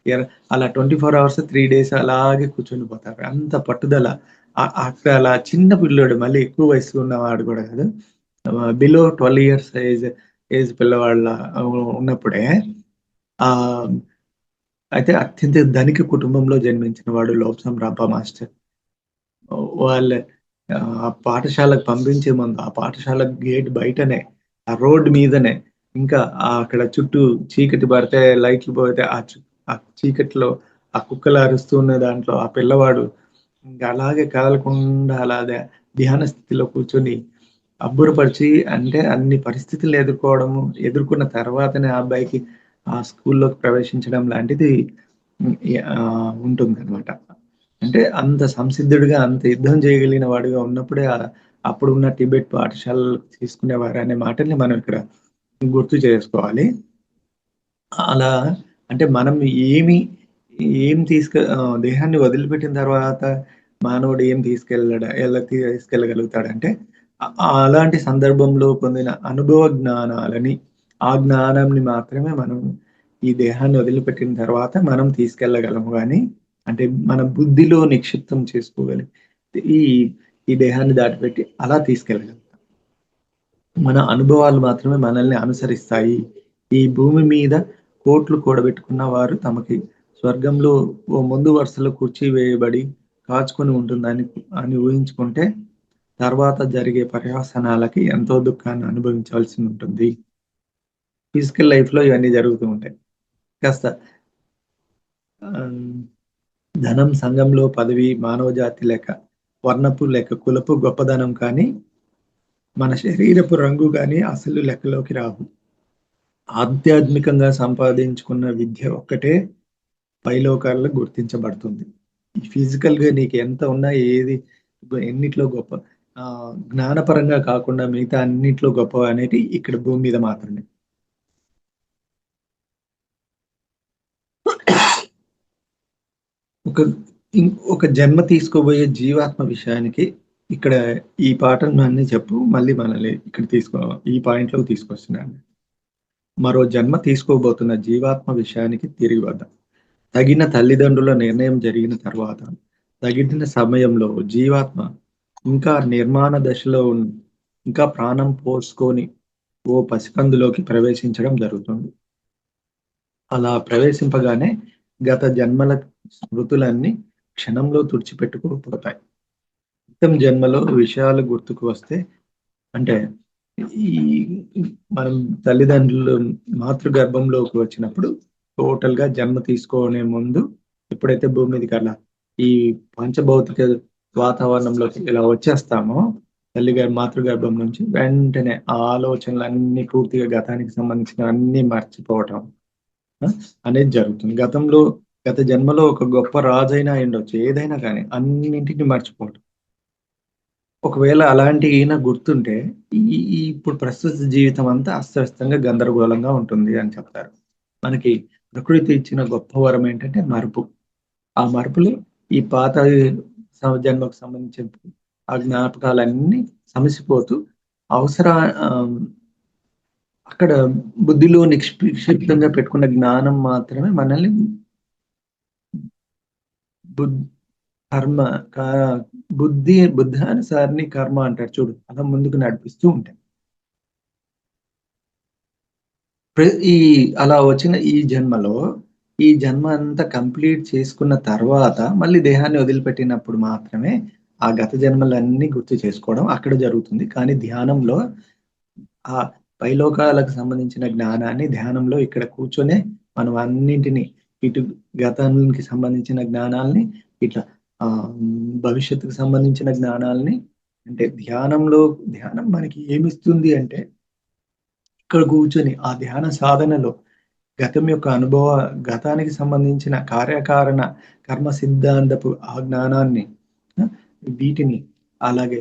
ఎర అలా 24 అవర్స్ 3 డేస్ అలాగే కూర్చుండిపోతారు. అంత పట్టుదల. అక్కడ అలా చిన్న పిల్లోడు మళ్ళీ ఎక్కువ వయసు ఉన్నవాడు గూడా కాదు. బిలో 12 ఇయర్స్ ఏజ్ పిల్లవాళ్ళ ఉన్నప్పుడే ఆహ్, అయితే అత్యంత ధనిక కుటుంబంలో జన్మించిన వాడు లోబ్సామ్ రాంపా మాస్టర్. వాళ్ళ పాఠశాలకు పంపించే ముందు ఆ పాఠశాల గేట్ బయటనే, ఆ రోడ్ మీదనే ఇంకా అక్కడ చుట్టూ చీకటి పడితే లైట్లు పోతే ఆ చీకట్లో ఆ కుక్కలు అరుస్తూ ఉన్న దాంట్లో ఆ పిల్లవాడు ఇంక అలాగే కదలకుండా అలా ధ్యాన స్థితిలో కూర్చొని అబ్బురపరిచి అంటే అన్ని పరిస్థితులు ఎదుర్కొన్న తర్వాతనే ఆ అబ్బాయికి ఆ స్కూల్లోకి ప్రవేశించడం లాంటిది ఉంటుందనమాట. అంటే అంత సంసిద్ధుడిగా, అంత యుద్ధం చేయగలిగిన వాడిగా ఉన్నప్పుడే అప్పుడున్న టిబెట్ పాఠశాలలు తీసుకునేవారనే మాటల్ని మనం ఇక్కడ గుర్తు చేసుకోవాలి. అలా అంటే మనం ఏమి ఏం దేహాన్ని వదిలిపెట్టిన తర్వాత మానవుడు ఏం ఎలా తీసుకెళ్ళగలుగుతాడంటే అలాంటి సందర్భంలో పొందిన అనుభవ జ్ఞానాలని, ఆ జ్ఞానాన్ని మాత్రమే మనం ఈ దేహాన్ని వదిలిపెట్టిన తర్వాత మనం తీసుకెళ్ళగలము గానీ, అంటే మన బుద్ధిలో నిక్షిప్తం ఈ ఈ దేహాన్ని దాటిపెట్టి అలా తీసుకెళ్ళగలం. మన అనుభవాలు మాత్రమే మనల్ని అనుసరిస్తాయి. ఈ భూమి మీద కోట్లు కూడబెట్టుకున్న వారు తమకి స్వర్గంలో ఓ ముందు వరుసలో కుర్చీ వేయబడి కాచుకొని అని ఊహించుకుంటే తర్వాత జరిగే పర్యవసానాలకి ఎంతో దుఃఖాన్ని అనుభవించాల్సి ఉంటుంది. ఫిజికల్ లైఫ్‌లో ఇవన్నీ జరుగుతూ ఉంటాయి. కాస్త ఆహ్, ధనం, సంఘంలో పదవి, మానవజాతి వర్ణపు కులపు గొప్పదనం కానీ, మన శరీరపు రంగు గాని అసలు లెక్కలోకి రావు. ఆధ్యాత్మికంగా సంపాదించుకున్న విద్య ఒక్కటే పైలోకాల్లో గుర్తించబడుతుంది. ఈ ఫిజికల్‌గా నీకు ఎంత ఉన్నా ఎన్నిట్లో గొప్ప జ్ఞానపరంగా కాకుండా మిగతా అన్నిట్లో గొప్పవనేటియి ఇక్కడ భూమి మీద మాత్రమే. ఒక ఒక జన్మ తీసుకోబోయే జీవాత్మ విషయానికి ఇక్కడ ఈ పాఠాన్ని మళ్ళీ మనల్ని ఈ పాయింట్‌లోకి తీసుకొస్తున్నాను. మరో జన్మ తీసుకోబోతున్న జీవాత్మ విషయానికి తిరిగి వద్దాం. తగిన తల్లిదండ్రుల నిర్ణయం జరిగిన తర్వాత, తగిన సమయంలో జీవాత్మ ఇంకా నిర్మాణ దశలో ఇంకా ప్రాణం పోసుకొని ఓ పసికందులోకి ప్రవేశించడం జరుగుతుంది. అలా ప్రవేశింపగానే గత జన్మల స్మృతులన్నీ క్షణంలో తుడిచిపెట్టుకుపోతాయి. క్రితం జన్మలో విషయాలు గుర్తుకు వస్తే అంటే ఈ మనం తల్లిదండ్రులు మాతృగర్భంలోకి వచ్చినప్పుడు టోటల్‌గా జన్మ తీసుకునే ముందు ఎప్పుడైతే భూమి మీదకి అలా ఈ పంచభౌతిక వాతావరణంలోకి ఇలా వచ్చేస్తామో మాతృగర్భం నుంచి వెంటనే ఆ ఆలోచనలన్నీ పూర్తిగా గతానికి సంబంధించినవన్నీ మర్చిపోవటం ఆ! అనేది జరుగుతుంది. గత జన్మలో ఒక గొప్ప రాజైనా అయ్యుండొచ్చు. ఏదైనా గాని అన్నింటిని మర్చిపోవటం. ఒకవేళ అలాంటి ఈయన గుర్తుంటే ఈ ఈ ఇప్పుడు ప్రస్తుత జీవితం అంతా అస్తవ్యస్తంగా గందరగోళంగా ఉంటుంది అని చెప్తారు. మనకి ప్రకృతి ఇచ్చిన గొప్ప వరం ఏంటంటే మరుపు. ఆ మరుపులో ఈ పాత జన్మకు సంబంధించిన ఆ జ్ఞాపకాలన్నీ సమసిపోతూ అవసర ఆహ్, అక్కడ బుద్ధిలో నిక్షిప్తంగా పెట్టుకున్న జ్ఞానం మాత్రమే మనల్ని బుద్ కర్మ కా బుద్ధానుసారిని కర్మ అంటారు చూడు. అలా ముందుకు నడిపిస్తూ ఉంటాయి. ప్ర ఈ అలా వచ్చిన ఈ జన్మలో, ఈ జన్మ అంతా కంప్లీట్ చేసుకున్న తర్వాత, మళ్ళీ దేహాన్ని వదిలిపెట్టినప్పుడు మాత్రమే, ఆ గత జన్మలన్నీ గుర్తు చేసుకోవడం అక్కడ జరుగుతుంది. కానీ ధ్యానంలో ఆ పైలోకాలకు సంబంధించిన జ్ఞానాన్ని ధ్యానంలో ఇక్కడ కూర్చొనే మనం అన్నింటిని ఇటు గతానికి సంబంధించిన జ్ఞానాల్ని, ఇట్లా భవిష్యత్తుకు సంబంధించిన జ్ఞానాల్ని అంటే ధ్యానం మనకి ఏమిస్తుంది అంటే, ఇక్కడ కూర్చొని ఆ ధ్యాన సాధనలో గతం యొక్క గతానికి సంబంధించిన కార్యకారణ కర్మ సిద్ధాంతపు ఆ జ్ఞానాన్ని ఆ! వీటిని అలాగే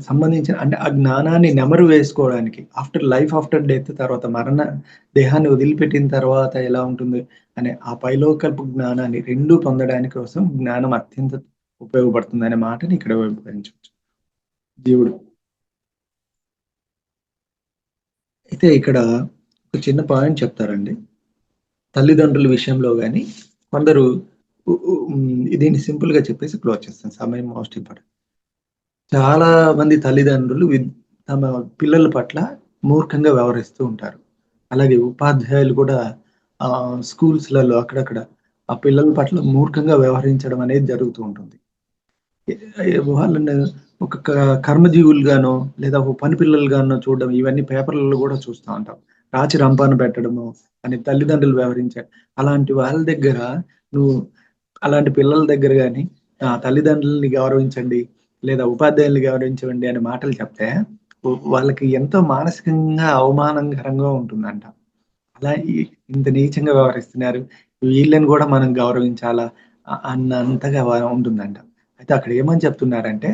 సంబంధించిన అంటే ఆ జ్ఞానాన్ని నెమరు వేసుకోవడానికి ఆఫ్టర్ డెత్ తర్వాత దేహాన్ని వదిలిపెట్టిన తర్వాత ఎలా ఉంటుంది అనే ఆ పైలోకపు జ్ఞానాన్ని 2 పొందడానికి కోసం జ్ఞానం అత్యంత ఉపయోగపడుతుందనే మాటని ఇక్కడ వివరించొచ్చు. జీవుడు. అయితే ఇక్కడ ఒక చిన్న పాయింట్ చెప్తారండి. తల్లిదండ్రుల విషయంలో గాని కొందరు దీన్ని సింపుల్‌గా చెప్పేసి క్లోజ్ చేస్తాను. సమయం మోస్ట్ ఇంపార్టెంట్. చాలా మంది తల్లిదండ్రులు తమ పిల్లల పట్ల మూర్ఖంగా వ్యవహరిస్తూ ఉంటారు. అలాగే ఉపాధ్యాయులు కూడా స్కూల్స్‌లలో అక్కడక్కడ ఆ పిల్లల పట్ల మూర్ఖంగా వ్యవహరించడం అనేది జరుగుతూ ఉంటుంది. ఎ వాళ్ళని ఒక కర్మజీవులుగానో, లేదా ఒక పని పిల్లలుగానో చూడడం ఇవన్నీ పేపర్‌లలో గూడా చూస్తా ఉంటాం. రాచి రంపాన పెట్టడము అని తల్లిదండ్రులు వ్యవహరించారు. అలాంటి వాళ్ళ దగ్గర నువ్వు అలాంటి పిల్లల దగ్గర గాని తల్లిదండ్రులని గౌరవించండి, లేదా ఉపాధ్యాయుల్ని గౌరవించండి అనే మాటలు చెప్తే వాళ్ళకి ఎంతో మానసికంగా అవమానకరంగా ఉంటుందంట. అలా ఇంత నీచంగా వ్యవహరిస్తున్నారు. వీళ్ళని గూడా మనం గౌరవించాలా అన్నంతగా ఉంటుందంట. అయితే అక్కడ ఏమని చెప్తున్నారంటే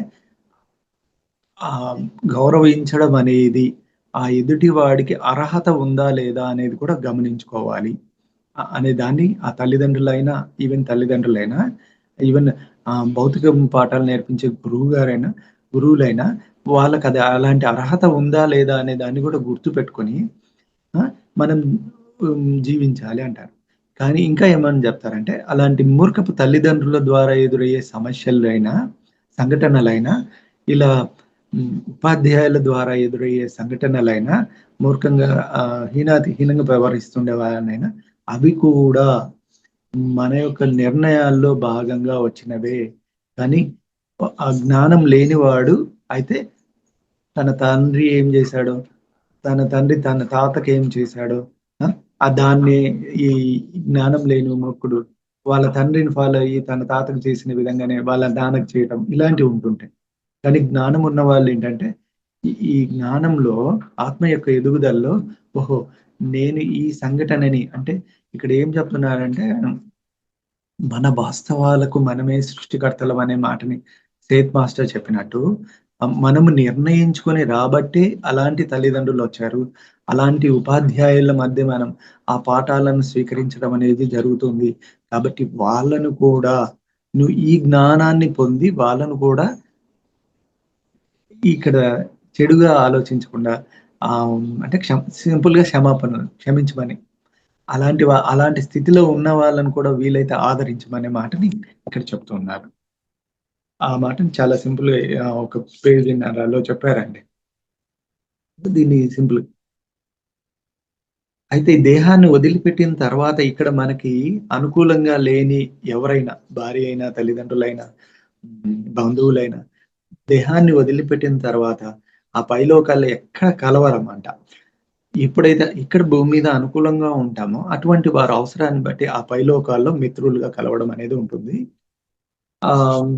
ఆహ్, గౌరవించడం అనేది ఆ ఎదుటి వాడికి అర్హత ఉందా? లేదా? అనేది కూడా గమనించుకోవాలి. అనే దాన్ని ఆ తల్లిదండ్రులైనా, తల్లిదండ్రులైనా, ఈవెన్ భౌతికం పాఠాలు నేర్పించే గురువులైనా వాళ్ళకది అలాంటి అర్హత ఉందా? లేదా? అనే దాన్ని కూడా గుర్తుపెట్టుకొని ఆ! మనం జీవించాలి అంటారు. కానీ ఇంకా ఏమని జెప్తారంటే, అలాంటి మూర్ఖపు తల్లిదండ్రుల ద్వారా ఎదురయ్యే సమస్యలైనా, సంఘటనలైనా, ఇలా ఉపాధ్యాయుల ద్వారా ఎదురయ్యే సంఘటనలైనా, మూర్ఖంగా హీనంగా వ్యవహరిస్తుండే వాళ్ళనైనా, అవి కూడా మన యొక్క నిర్ణయాల్లో భాగంగా వచ్చినవే. కానీ ఆ జ్ఞానం లేనివాడు అయితే తన తండ్రి ఏం జేశాడో, తన తండ్రి తన తాతకేం చేశాడో, ఆ! దాన్ని ఈ జ్ఞానం లేని మూర్ఖుడు వాళ్ళ తండ్రిని ఫాలో అయ్యి తన తాతకు చేసిన విధంగానే వాళ్ళ నాన్నకి చేయటం ఇలాంటివి ఉంటుంటాయి. కానీ జ్ఞానం ఉన్న వాళ్ళేంటంటే, ఈ జ్ఞానంలో ఆత్మ యొక్క ఎదుగుదలలో ఓహో! నేను ఈ సంఘటనని అంటే ఇక్కడ ఏం చెప్తున్నారంటే మన వాస్తవాలకు మనమే సృష్టికర్తలం అనే మాటని సేత్ మాస్టర్ చెప్పినట్టు మనము నిర్ణయించుకొని రాబట్టే అలాంటి తల్లిదండ్రులొచ్చారు. అలాంటి ఉపాధ్యాయుల మధ్య మనం ఆ పాఠాలను స్వీకరించడం అనేది జరుగుతుంది. కాబట్టి వాళ్ళను కూడా నువ్వు ఈ జ్ఞానాన్ని పొంది వాళ్ళను కూడా ఇక్కడ చెడుగా ఆలోచించకుండా అంటే సింపుల్‌గా క్షమించమని. అలాంటి స్థితిలో ఉన్న వాళ్ళని కూడా వీలైతే ఆదరించమనే మాటని ఇక్కడ చెప్తున్నారు. ఆ మాటని చాలా సింపుల్‌గా ఒక పేజీన్నరలో చెప్పారండి. దీన్ని సింపుల్ అయితే ఈ దేహాన్ని వదిలిపెట్టిన తర్వాత ఇక్కడ మనకి అనుకూలంగా లేని ఎవరైనా భార్య అయినా, తల్లిదండ్రులైనా, బంధువులైనా దేహాన్ని వదిలిపెట్టిన తర్వాత ఆ పైలోకాల్లో ఎక్కడ కలవరమంట. ఎప్పుడైతే ఇక్కడ భూమి మీద అనుకూలంగా ఉంటామో అటువంటి వారి అవసరాన్ని బట్టి ఆ పైలోకాల్లో మిత్రులుగా కలవడం అనేది ఉంటుంది. ఆహ్,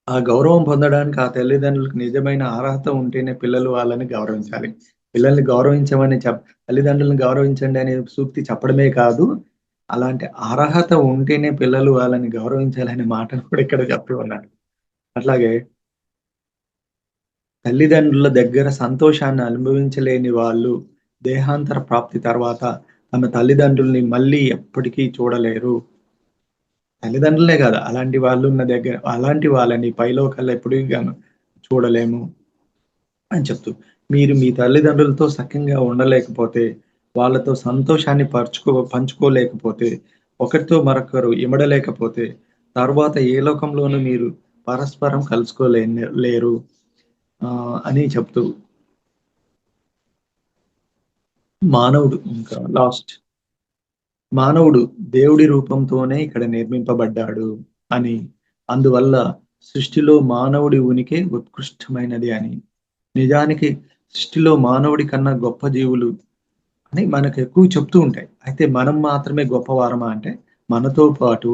ఆ గౌరవం పొందడానికి ఆ తల్లిదండ్రులకు నిజమైన అర్హత ఉంటేనే పిల్లలు వాళ్ళని గౌరవించాలి. పిల్లల్ని గౌరవించమని తల్లిదండ్రులను గౌరవించండి అనే సూక్తి చెప్పడమే కాదు, అలాంటి అర్హత ఉంటేనే పిల్లలు వాళ్ళని గౌరవించాలనే మాటను కూడా ఇక్కడ చెప్పి ఉన్నాడు. అట్లాగే తల్లిదండ్రుల దగ్గర సంతోషాన్ని అనుభవించలేని వాళ్ళు దేహాంతర ప్రాప్తి తర్వాత తమ తల్లిదండ్రుల్ని మళ్ళీ ఎప్పటికీ చూడలేరు. తల్లిదండ్రులే కాదు, అలాంటి వాళ్ళున్న దగ్గర అలాంటి వాళ్ళని పైలోకాల్లో ఎప్పటికి చూడలేము అని చెప్తూ, మీరు మీ తల్లిదండ్రులతో సఖ్యంగా ఉండలేకపోతే, వాళ్ళతో సంతోషాన్ని పంచుకోలేకపోతే, ఒకరితో మరొకరు ఇమడలేకపోతే, తర్వాత ఏ లోకంలోనూ మీరు పరస్పరం లేరు అని చెప్తూ మానవుడు ఇంకా లాస్ట్ మానవుడు దేవుడి రూపంతోనే ఇక్కడ నిర్మింపబడ్డాడు అని, అందువల్ల సృష్టిలో మానవుడి ఉనికి ఉత్కృష్టమైనది అని, నిజానికి సృష్టిలో మానవుడి కన్నా గొప్ప జీవులు అని మనకు ఎక్కువ చెప్తూ ఉంటాయి. అయితే మనం మాత్రమే గొప్పవారమా అంటే, మనతో పాటు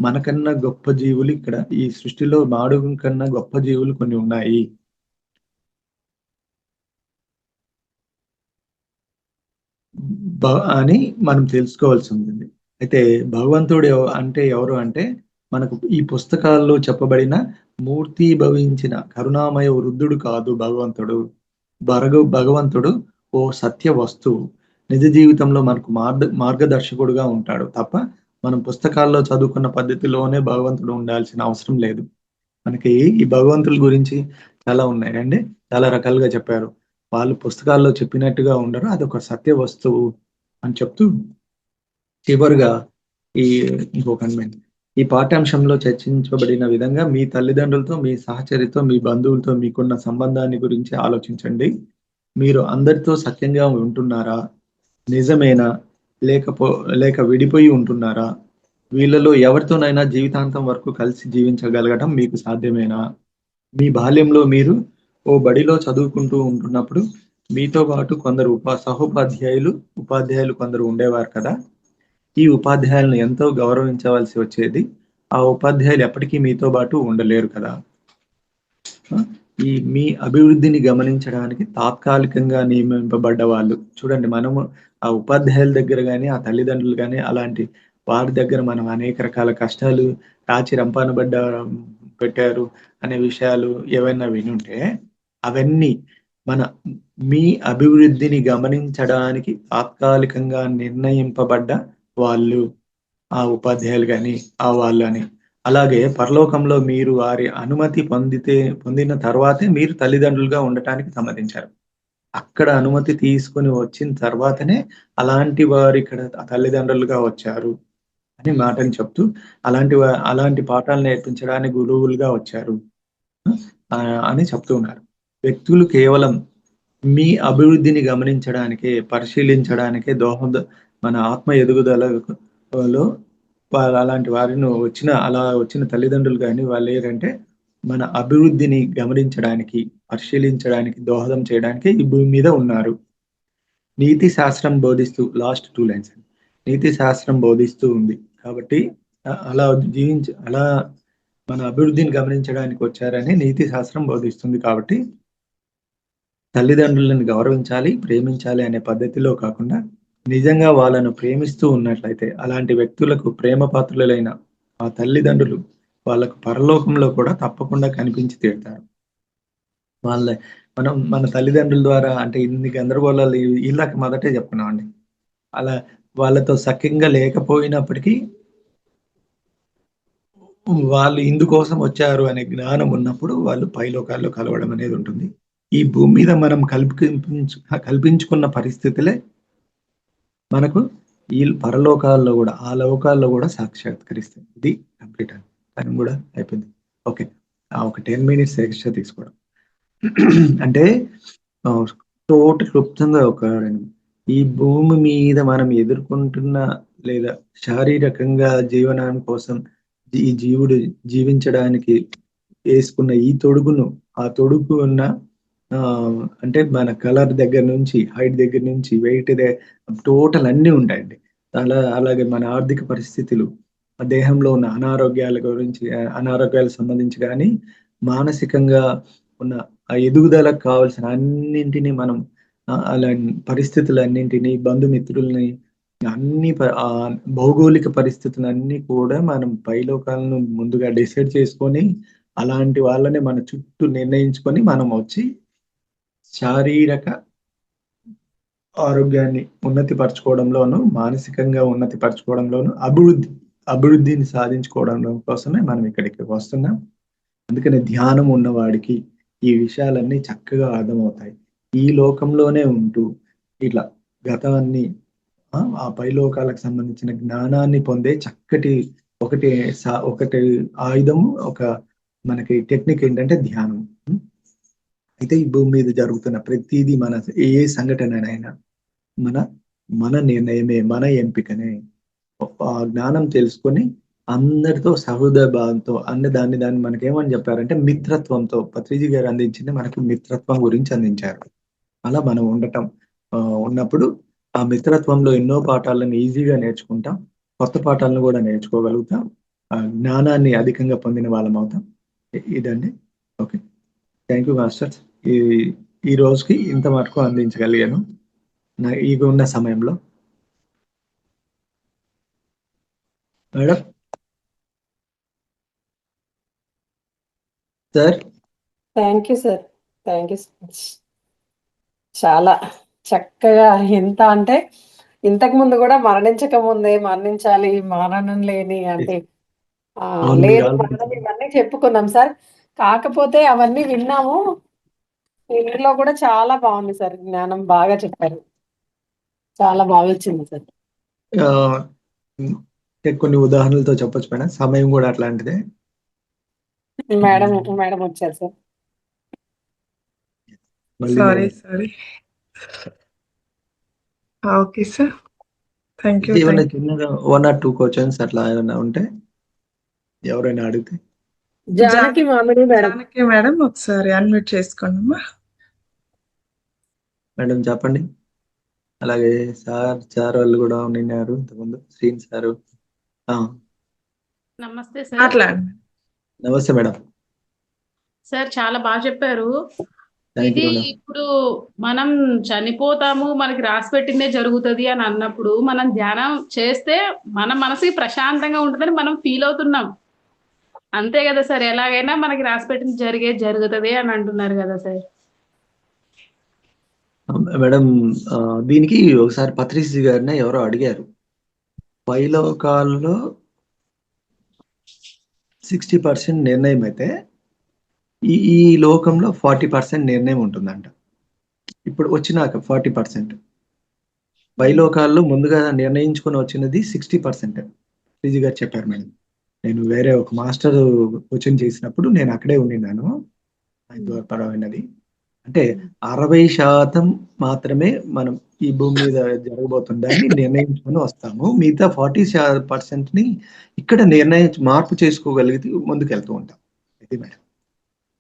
మనకన్నా గొప్ప జీవులు ఇక్కడ ఈ సృష్టిలో మానవుని కన్నా గొప్ప జీవులు కొన్ని ఉన్నాయి. బ అని మనం తెలుసుకోవాల్సి ఉంటుంది. అయితే భగవంతుడు అంటే ఎవరు అంటే, మనకు ఈ పుస్తకాల్లో చెప్పబడిన మూర్తీభవించిన కరుణామయ వృద్ధుడు కాదు భగవంతుడు. భగవంతుడు ఓ సత్య వస్తువు. నిజ జీవితంలో మనకు మార్గదర్శకుడుగా ఉంటాడు తప్ప, మనం పుస్తకాల్లో చదువుకున్న పద్ధతిలోనే భగవంతుడు ఉండాల్సిన అవసరం లేదు. మనకి ఈ భగవంతుల గురించి చాలా ఉన్నాయండి. చాలా రకాలుగా చెప్పారు. వాళ్ళు పుస్తకాల్లో చెప్పినట్టుగా ఉండరు. అదొక సత్య వస్తువు అని చెప్తూ, చివరగా ఈ ఇంకొక అన్వయింది. ఈ పాఠ్యాంశంలో చర్చించబడిన విధంగా మీ తల్లిదండ్రులతో, మీ సహచరితో, మీ బంధువులతో మీకున్న సంబంధాన్ని గురించి ఆలోచించండి. మీరు అందరితో సఖ్యంగా ఉంటున్నారా? నిజమేనా? లేకపో లేక విడిపోయి ఉంటున్నారా? వీళ్ళలో ఎవరితోనైనా జీవితాంతం వరకు కలిసి జీవించగలగడం మీకు సాధ్యమేనా? మీ బాల్యంలో మీరు ఓ బడిలో చదువుకుంటూ ఉంటున్నప్పుడు మీతో పాటు కొందరు ఉపాధ్యాయులు కొందరు ఉండేవారు కదా! ఈ ఉపాధ్యాయులను ఎంతో గౌరవించవలసి వచ్చేది. ఆ ఉపాధ్యాయులు ఎప్పటికీ మీతో పాటు ఉండలేరు కదా! ఆ! ఈ మీ అభివృద్ధిని గమనించడానికి తాత్కాలికంగా నియమింపబడ్డ వాళ్ళు. చూడండి, మనము ఆ ఉపాధ్యాయుల దగ్గర గాని, ఆ తల్లిదండ్రులు గాని, అలాంటి వారి దగ్గర మనం అనేక రకాల కష్టాలు రాచి రంపాన పెట్టారు అనే విషయాలు ఏవైనా వినుంటే, అవన్నీ మన మీ అభివృద్ధిని గమనించడానికి తాత్కాలికంగా నిర్ణయింపబడ్డ వాళ్ళు. ఆ ఉపాధ్యాయులు గాని, ఆ వాళ్ళని. అలాగే పరలోకంలో మీరు వారి అనుమతి పొందిన తర్వాతే మీరు తల్లిదండ్రులుగా ఉండటానికి సమ్మతించారు. అక్కడ అనుమతి తీసుకొని వచ్చిన తర్వాతనే అలాంటి వారిక్కడ తల్లిదండ్రులుగా వచ్చారు అని మాటని చెప్తూ, అలాంటి పాఠాలు నేర్పించడానికి గురువులుగా వచ్చారు అని చెప్తూ ఉన్నారు. వ్యక్తులు కేవలం మీ అభివృద్ధిని గమనించడానికే, పరిశీలించడానికే మన ఆత్మ ఎదుగుదలలో అలాంటి వారిని అలా వచ్చిన తల్లిదండ్రులు గాని వాళ్ళేంటంటే, మన అభివృద్ధిని గమనించడానికి, పరిశీలించడానికి, దోహదం చేయడానికి ఈ భూమి మీద ఉన్నారు. నీతి శాస్త్రం బోధిస్తూ లాస్ట్ 2 లైన్స్. నీతి శాస్త్రం బోధిస్తూ ఉంది. కాబట్టి అలా మన అభివృద్ధిని గమనించడానికి వచ్చారని నీతి శాస్త్రం బోధిస్తుంది కాబట్టి, తల్లిదండ్రులను గౌరవించాలి, ప్రేమించాలి అనే పద్ధతిలో కాకుండా, నిజంగా వాళ్ళను ప్రేమిస్తూ ఉన్నట్లయితే, అలాంటి వ్యక్తులకు ప్రేమ పాత్రులైన ఆ తల్లిదండ్రులు వాళ్ళకు పరలోకంలో కూడా తప్పకుండా కనిపించి తీరుతారు. వాళ్ళ మన తల్లిదండ్రుల ద్వారా అంటే ఇన్ని గందరగోళాలు ఈళ్ళకి మొదటే చెప్పుకున్నామండి. అలా వాళ్ళతో సఖ్యంగా లేకపోయినప్పటికీ, వాళ్ళు ఇందుకోసం వచ్చారు అనే జ్ఞానం ఉన్నప్పుడు వాళ్ళు పైలోకాల్లో కలవడం అనేది ఉంటుంది. ఈ భూమి మీద మనం కల్పించుకున్న పరిస్థితులే మనకు ఈ పరలోకాల్లో గూడా, ఆ లోకాల్లో గూడా సాక్షాత్కరిస్తాయి. ఇది కంప్లీట్ అండి. టైం గూడా అయిపోయింది. ఓకే. ఒక 10 మినిట్స్ ఎక్స్‌ట్రా తీసుకోవడం. అంటే ఆహ్, క్లుప్తంగా ఈ భూమి మీద మనం ఎదుర్కొంటున్న లేదా శారీరకంగా జీవనం కోసం ఈ జీవుడు జీవించడానికి వేసుకున్న ఈ తొడుగును, ఆ తొడుగు ఉన్న ఆ అంటే మన కలర్ దగ్గర నుంచి, హైట్ దగ్గర నుంచి, వెయిట్ టోటల్ అన్నీ ఉంటాయండి. అలాగే మన ఆర్థిక పరిస్థితులు, ఆ దేహంలో ఉన్న అనారోగ్యాల గురించి, అనారోగ్యాలకు సంబంధించి కానీ, మానసికంగా ఉన్న ఆ ఎదుగుదలకు కావాల్సిన అన్నింటినీ మనం అలా పరిస్థితులన్నింటినీ, బంధుమిత్రుల్ని, భౌగోళిక పరిస్థితులన్నీ కూడా మనం పైలోకాలను ముందుగా డిసైడ్ చేసుకొని, అలాంటి వాళ్ళని మన చుట్టూ నిర్ణయించుకొని మనం వచ్చి శారీరక ఆరోగ్యాన్ని ఉన్నతి పరచుకోవడంలోను, మానసికంగా ఉన్నతి పరచుకోవడంలోను, అభివృద్ధిని సాధించుకోవడం కోసమే మనం ఇక్కడికి వస్తున్నాం. అందుకని ధ్యానం ఉన్నవాడికి ఈ విషయాలన్నీ చక్కగా అర్థమవుతాయి. ఈ లోకంలోనే ఉంటూ ఇట్లా గతాన్ని ఆ పైలోకాలకు సంబంధించిన జ్ఞానాన్ని పొందే చక్కటి ఒకటి ఒకటి ఆయుధము, ఒక మనకి టెక్నిక్ ఏంటంటే ధ్యానం. అయితే ఈ భూమి మీద జరుగుతున్న ప్రతిదీ ఏ సంఘటనైనా మన మన నిర్ణయమే, మన ఎంపికనే. ఆ జ్ఞానం తెలుసుకొని అందరితో సహృదయ భావంతో దాన్ని మనకేమని చెప్పారంటే మిత్రత్వంతో, పత్రిజీ గారు అందించింది మనకి మిత్రత్వం గురించి అందించారు. అలా మనం ఉండటం ఉన్నప్పుడు ఆ మిత్రత్వంలో ఎన్నో పాఠాలను ఈజీగా నేర్చుకుంటాం. కొత్త పాఠాలను కూడా నేర్చుకోగలుగుతాం. జ్ఞానాన్ని అధికంగా పొందిన వాళ్ళం అవుతాం. ఇదండి. Okay, thank you masters. ఈ ఈ రోజుకి ఇంత మటుకు అందించగలిగాను ఇక ఉన్న సమయంలో. Madam sir. Thank you sir, thank you so much. చాలా చక్కగా, ఎంత అంటే ఇంతకు ముందు కూడా మరణించక ముందే మరణించాలి, మరణం లేని అంటే లేదు మరణం, ఇవన్నీ చెప్పుకున్నాం సార్. కాకపోతే అవన్నీ విన్నాము, ఇందులో కూడా చాలా బాగుంది సార్. జ్ఞానం బాగా చెప్పారు, చాలా బాగా వచ్చింది సార్. కొన్ని ఉదాహరణలతో చెప్పొచ్చు మేడం, సమయం కూడా అట్లాంటిదే. మేడం మేడం వచ్చారు sir. Sorry. Okay sir, thank you. ఏమైనా చిన్నగా 1 or 2 క్వశ్చన్స్ అట్లా ఏమైనా ఉంటే ఎవరైనా అడిగితే. జానకి మామిడి మేడం. జానకి మేడం ఒకసారి అన్మ్యూట్ చేసుకోండి అమ్మా. మేడం చెప్పండి. అలాగే సార్ వాళ్ళు కూడా ఉన్నారు ఇంతకుముందు, శ్రీన్ సారు. నమస్తే సార్. మాట్లాడండి. నమస్తే మేడం. సార్ చాలా బాగా చెప్పారు. ఇది ఇప్పుడు మనం చనిపోతాము, మనకి రాసి పెట్టిందే జరుగుతుంది అని అన్నప్పుడు మనం ధ్యానం చేస్తే మన మనసుకి ప్రశాంతంగా ఉంటుందని మనం ఫీల్ అవుతున్నాం. అంతే కదా సార్? ఎలాగైనా మనకి రాసి పెట్టింది జరుగుతుంది అని అంటున్నారు కదా సార్. మేడం దీనికి ఒకసారి పత్రిజీ గారిని ఎవరో అడిగారు, పైలోకాల్లో 60% నిర్ణయం అయితే ఈ లోకంలో 40% నిర్ణయం ఉంటుందంట. ఇప్పుడు వచ్చినాక 40%, పైలోకాల్లో ముందుగా నిర్ణయించుకొని వచ్చినది 60%. పత్రిజీ గారు చెప్పారు మేడం. నేను వేరే ఒక మాస్టర్ కోచింగ్ చేసినప్పుడు నేను అక్కడే ఉండినాను, హైదరాబాద్. అంటే 60% మాత్రమే మనం ఈ భూమి మీద జరగబోతుందని నిర్ణయించుకొని వస్తాము. మిగతా 40% ఇక్కడ మార్పు చేసుకోగలిగితే ముందుకెళ్తూ ఉంటాం. ఇది మేడం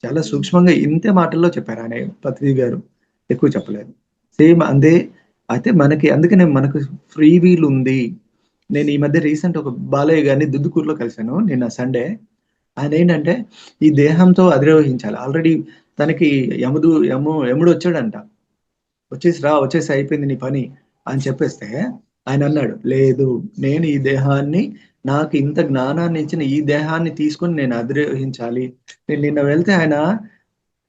చాలా సూక్ష్మంగా ఇంతే మాటల్లో చెప్పారు ఆయన, పత్రిజీ గారు ఎక్కువ చెప్పలేదు. సేమ్ అందే. అయితే అందుకనే మనకు ఫ్రీ వీల్ ఉంది. నేను ఈ మధ్య రీసెంట్ ఒక బాలయ్య గారిని దుద్దుకూరులో కలిశాను నిన్న సండే. ఆయన ఏంటంటే ఈ దేహంతో అధిరోహించాలి. ఆల్రెడీ తనకి యముడు వచ్చాడంట. వచ్చేసి అయిపోయింది నీ పని అని చెప్పేస్తే ఆయన అన్నాడు, లేదు, నేను ఈ దేహాన్ని, నాకు ఇంత జ్ఞానాన్ని ఇచ్చిన ఈ దేహాన్ని తీసుకొని నేను అధిరోహించాలి. నేను నిన్న వెళ్తే ఆయన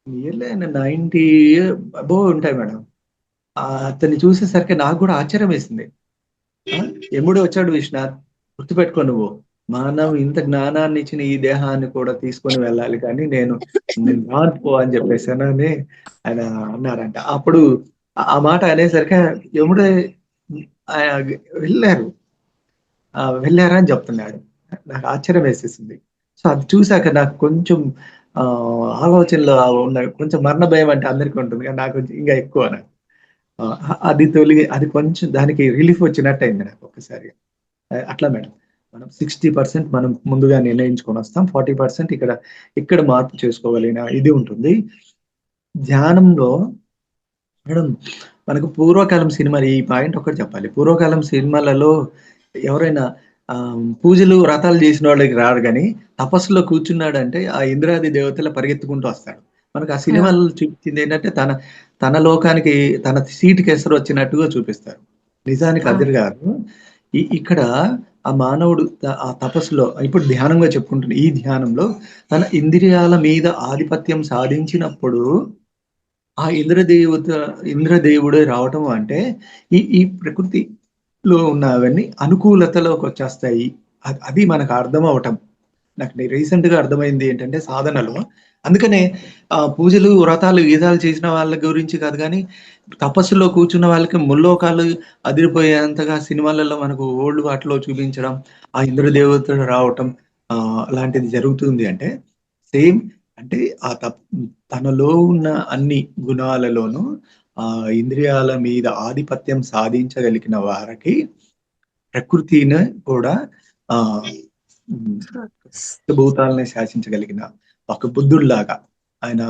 90 అబోవ్ ఉంటాయి మేడం. అతన్ని చూసేసరికి నాకు కూడా ఆశ్చర్యం వేసింది. యముడు వచ్చాడు విశ్వనాథ్, గుర్తుపెట్టుకో, నువ్వు మనం ఇంత జ్ఞానాన్ని ఇచ్చిన ఈ దేహాన్ని కూడా తీసుకొని వెళ్ళాలి, కానీ నేను రానుపో అని చెప్పేసానని ఆయన అన్నారంట. అప్పుడు ఆ మాట అనేసరికి యముడే వెళ్ళారా అని చెప్తున్నాడు. నాకు ఆశ్చర్యం వేసేసింది. సో అది చూసాక నాకు కొంచెం ఆలోచనలో ఉన్న కొంచెం మరణ భయం అంటే అందరికీ ఉంటుంది, కానీ నాకు ఇంకా ఎక్కువ. అది అది కొంచెం దానికి రిలీఫ్ వచ్చినట్టు అయింది నాకు ఒకసారి. అట్లా మేడం మనం 60% మనం ముందుగా నిర్ణయించుకొని వస్తాం, 40% ఇక్కడ మార్పు చేసుకోగలిగిన ఇది ఉంటుంది. ధ్యానంలో మేడం మనకు పూర్వకాలం సినిమాలు ఈ పాయింట్ ఒకటి చెప్పాలి. పూర్వకాలం సినిమాలలో ఎవరైనా పూజలు వ్రతాలు చేసిన వాళ్ళకి రాడు కానీ తపస్సులో కూర్చున్నాడంటే ఆ ఇంద్రాది దేవతల పరిగెత్తుకుంటూ వస్తాడు. మనకు ఆ సినిమాలు చూపించింది ఏంటంటే తన లోకానికి తన సీటుకి ఎసరు వచ్చినట్టుగా చూపిస్తారు. నిజానికి అది కాదు. ఇక్కడ ఆ మానవుడు ఆ తపస్సులో ఇప్పుడు ధ్యానంగా చెప్పుకుంటున్న ఈ ధ్యానంలో తన ఇంద్రియాల మీద ఆధిపత్యం సాధించినప్పుడు ఆ ఇంద్రదేవుడే రావటం అంటే ఈ ప్రకృతిలో ఉన్నవన్నీ అనుకూలతలోకి వచ్చేస్తాయి. అది మనకు అర్థం అవటం. నాకు రీసెంట్ గా అర్థమైంది ఏంటంటే సాధనలో, అందుకనే పూజలు వ్రతాలు గీతాలు చేసిన వాళ్ళ గురించి కాదు కానీ తపస్సులో కూర్చున్న వాళ్ళకి ముల్లోకాలు అదిరిపోయేంతగా సినిమాలలో మనకు ఓల్డ్ వాటిలో చూపించడం, ఆ ఇంద్రదేవతలు రావటం అలాంటిది జరుగుతుంది. అంటే సేమ్ అంటే తనలో ఉన్న అన్ని గుణాలలోనూ ఆ ఇంద్రియాల మీద ఆధిపత్యం సాధించగలిగిన వారికి ప్రకృతిని కూడా భూతాలని శాసించగలిగిన ఒక బుద్ధుల్లాగా ఆయన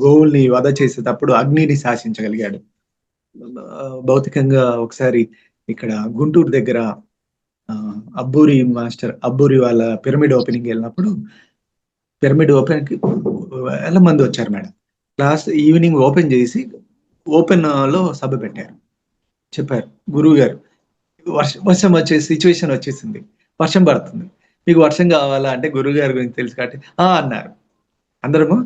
గోవుల్ని వధ చేసేటప్పుడు అగ్నిని శాసించగలిగాడు. భౌతికంగా ఒకసారి ఇక్కడ గుంటూరు దగ్గర అబ్బూరి వాళ్ళ పిరమిడ్ ఓపెనింగ్ వెళ్ళినప్పుడు పిరమిడ్ ఓపెన్ కి వేల మంది వచ్చారు మేడం. క్లాస్ ఈవినింగ్ ఓపెన్ చేసి ఓపెన్ లో సభ పెట్టారు. చెప్పారు గురువు గారు వర్షం వచ్చే సిచ్యువేషన్ వచ్చేసింది, వర్షం పడుతుంది, మీకు వర్షం కావాలా అంటే గురువు గారి గురించి తెలుసు కాబట్టి అన్నారు. అందరము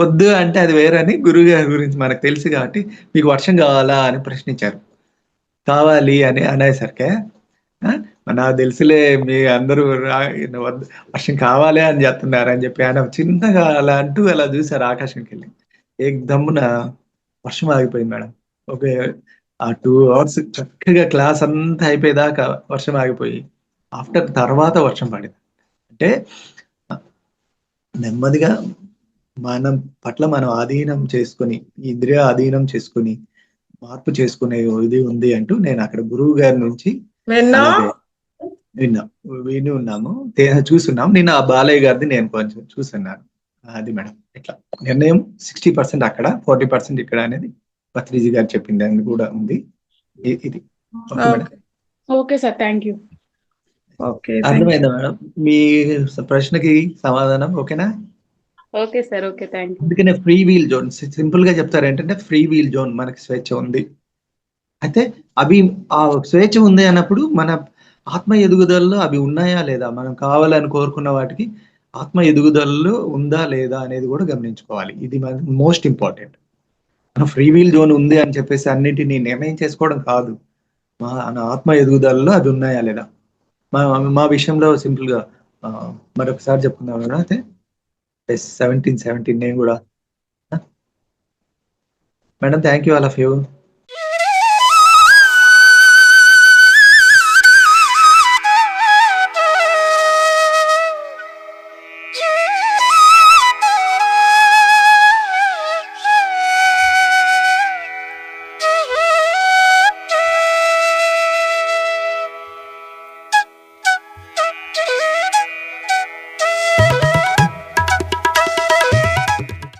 వద్దు అంటే అది వేరని, గురువు గారి గురించి మనకు తెలుసు కాబట్టి మీకు వర్షం కావాలా అని ప్రశ్నించారు. కావాలి అని అనేసరికే నాకు తెలుసులే మీ అందరూ వర్షం కావాలి అని చెప్తున్నారు అని చెప్పి ఆయన చిన్నగా అలా అంటూ అలా చూసారు ఆకాశంకి వెళ్ళి. ఏకదమ్మున వర్షం ఆగిపోయింది మేడం. ఒక 2 hours చక్కగా క్లాస్ అంతా అయిపోయేదాకా వర్షం ఆగిపోయి ఆఫ్టర్ తర్వాత వర్షం పడింది. అంటే నెమ్మదిగా మనం పట్ల మనం ఆధీనం చేసుకుని, ఇంద్రియ ఆధీనం చేసుకుని మార్పు చేసుకునే ఇది ఉంది అంటూ నేను అక్కడ గురువు గారి నుంచి విని ఉన్నాము, చూస్తున్నాము. నేను ఆ బాలయ్య గారిది నేను కొంచెం చూస్తున్నాను. అది మేడం ఇట్లా నిర్ణయం 60% అక్కడ 40% ఇక్కడ అనేది పత్రిజీ గారు చెప్పింది అని కూడా ఉంది. ఇది ఓకే సార్, థ్యాంక్ యూ. అర్థమైందా మేడం మీ ప్రశ్నకి సమాధానం? ఓకేనా? Okay sir, okay, thank you. అందుకనే ఫ్రీ వీల్ జోన్ సింపుల్ గా చెప్తారు ఏంటంటే ఫ్రీ వీల్ జోన్, మనకి స్వేచ్ఛ ఉంది. అయితే అవి ఆ స్వేచ్ఛ ఉంది అన్నప్పుడు మన ఆత్మ ఎదుగుదలలో అవి ఉన్నాయా లేదా, మనం కావాలని కోరుకున్న వాటికి ఆత్మ ఎదుగుదలలో ఉందా లేదా అనేది కూడా గమనించుకోవాలి. ఇది మోస్ట్ ఇంపార్టెంట్. మన ఫ్రీ వీల్ జోన్ ఉంది అని చెప్పేసి అన్నిటినీ నిర్ణయం చేసుకోవడం కాదు, మన ఆత్మ ఎదుగుదలలో అది ఉన్నాయా లేదా. మా విషయంలో సింపుల్ గా మరొకసారి చెప్పుకుందాం కదా. అయితే 17 నేను కూడా madam thank you all of you.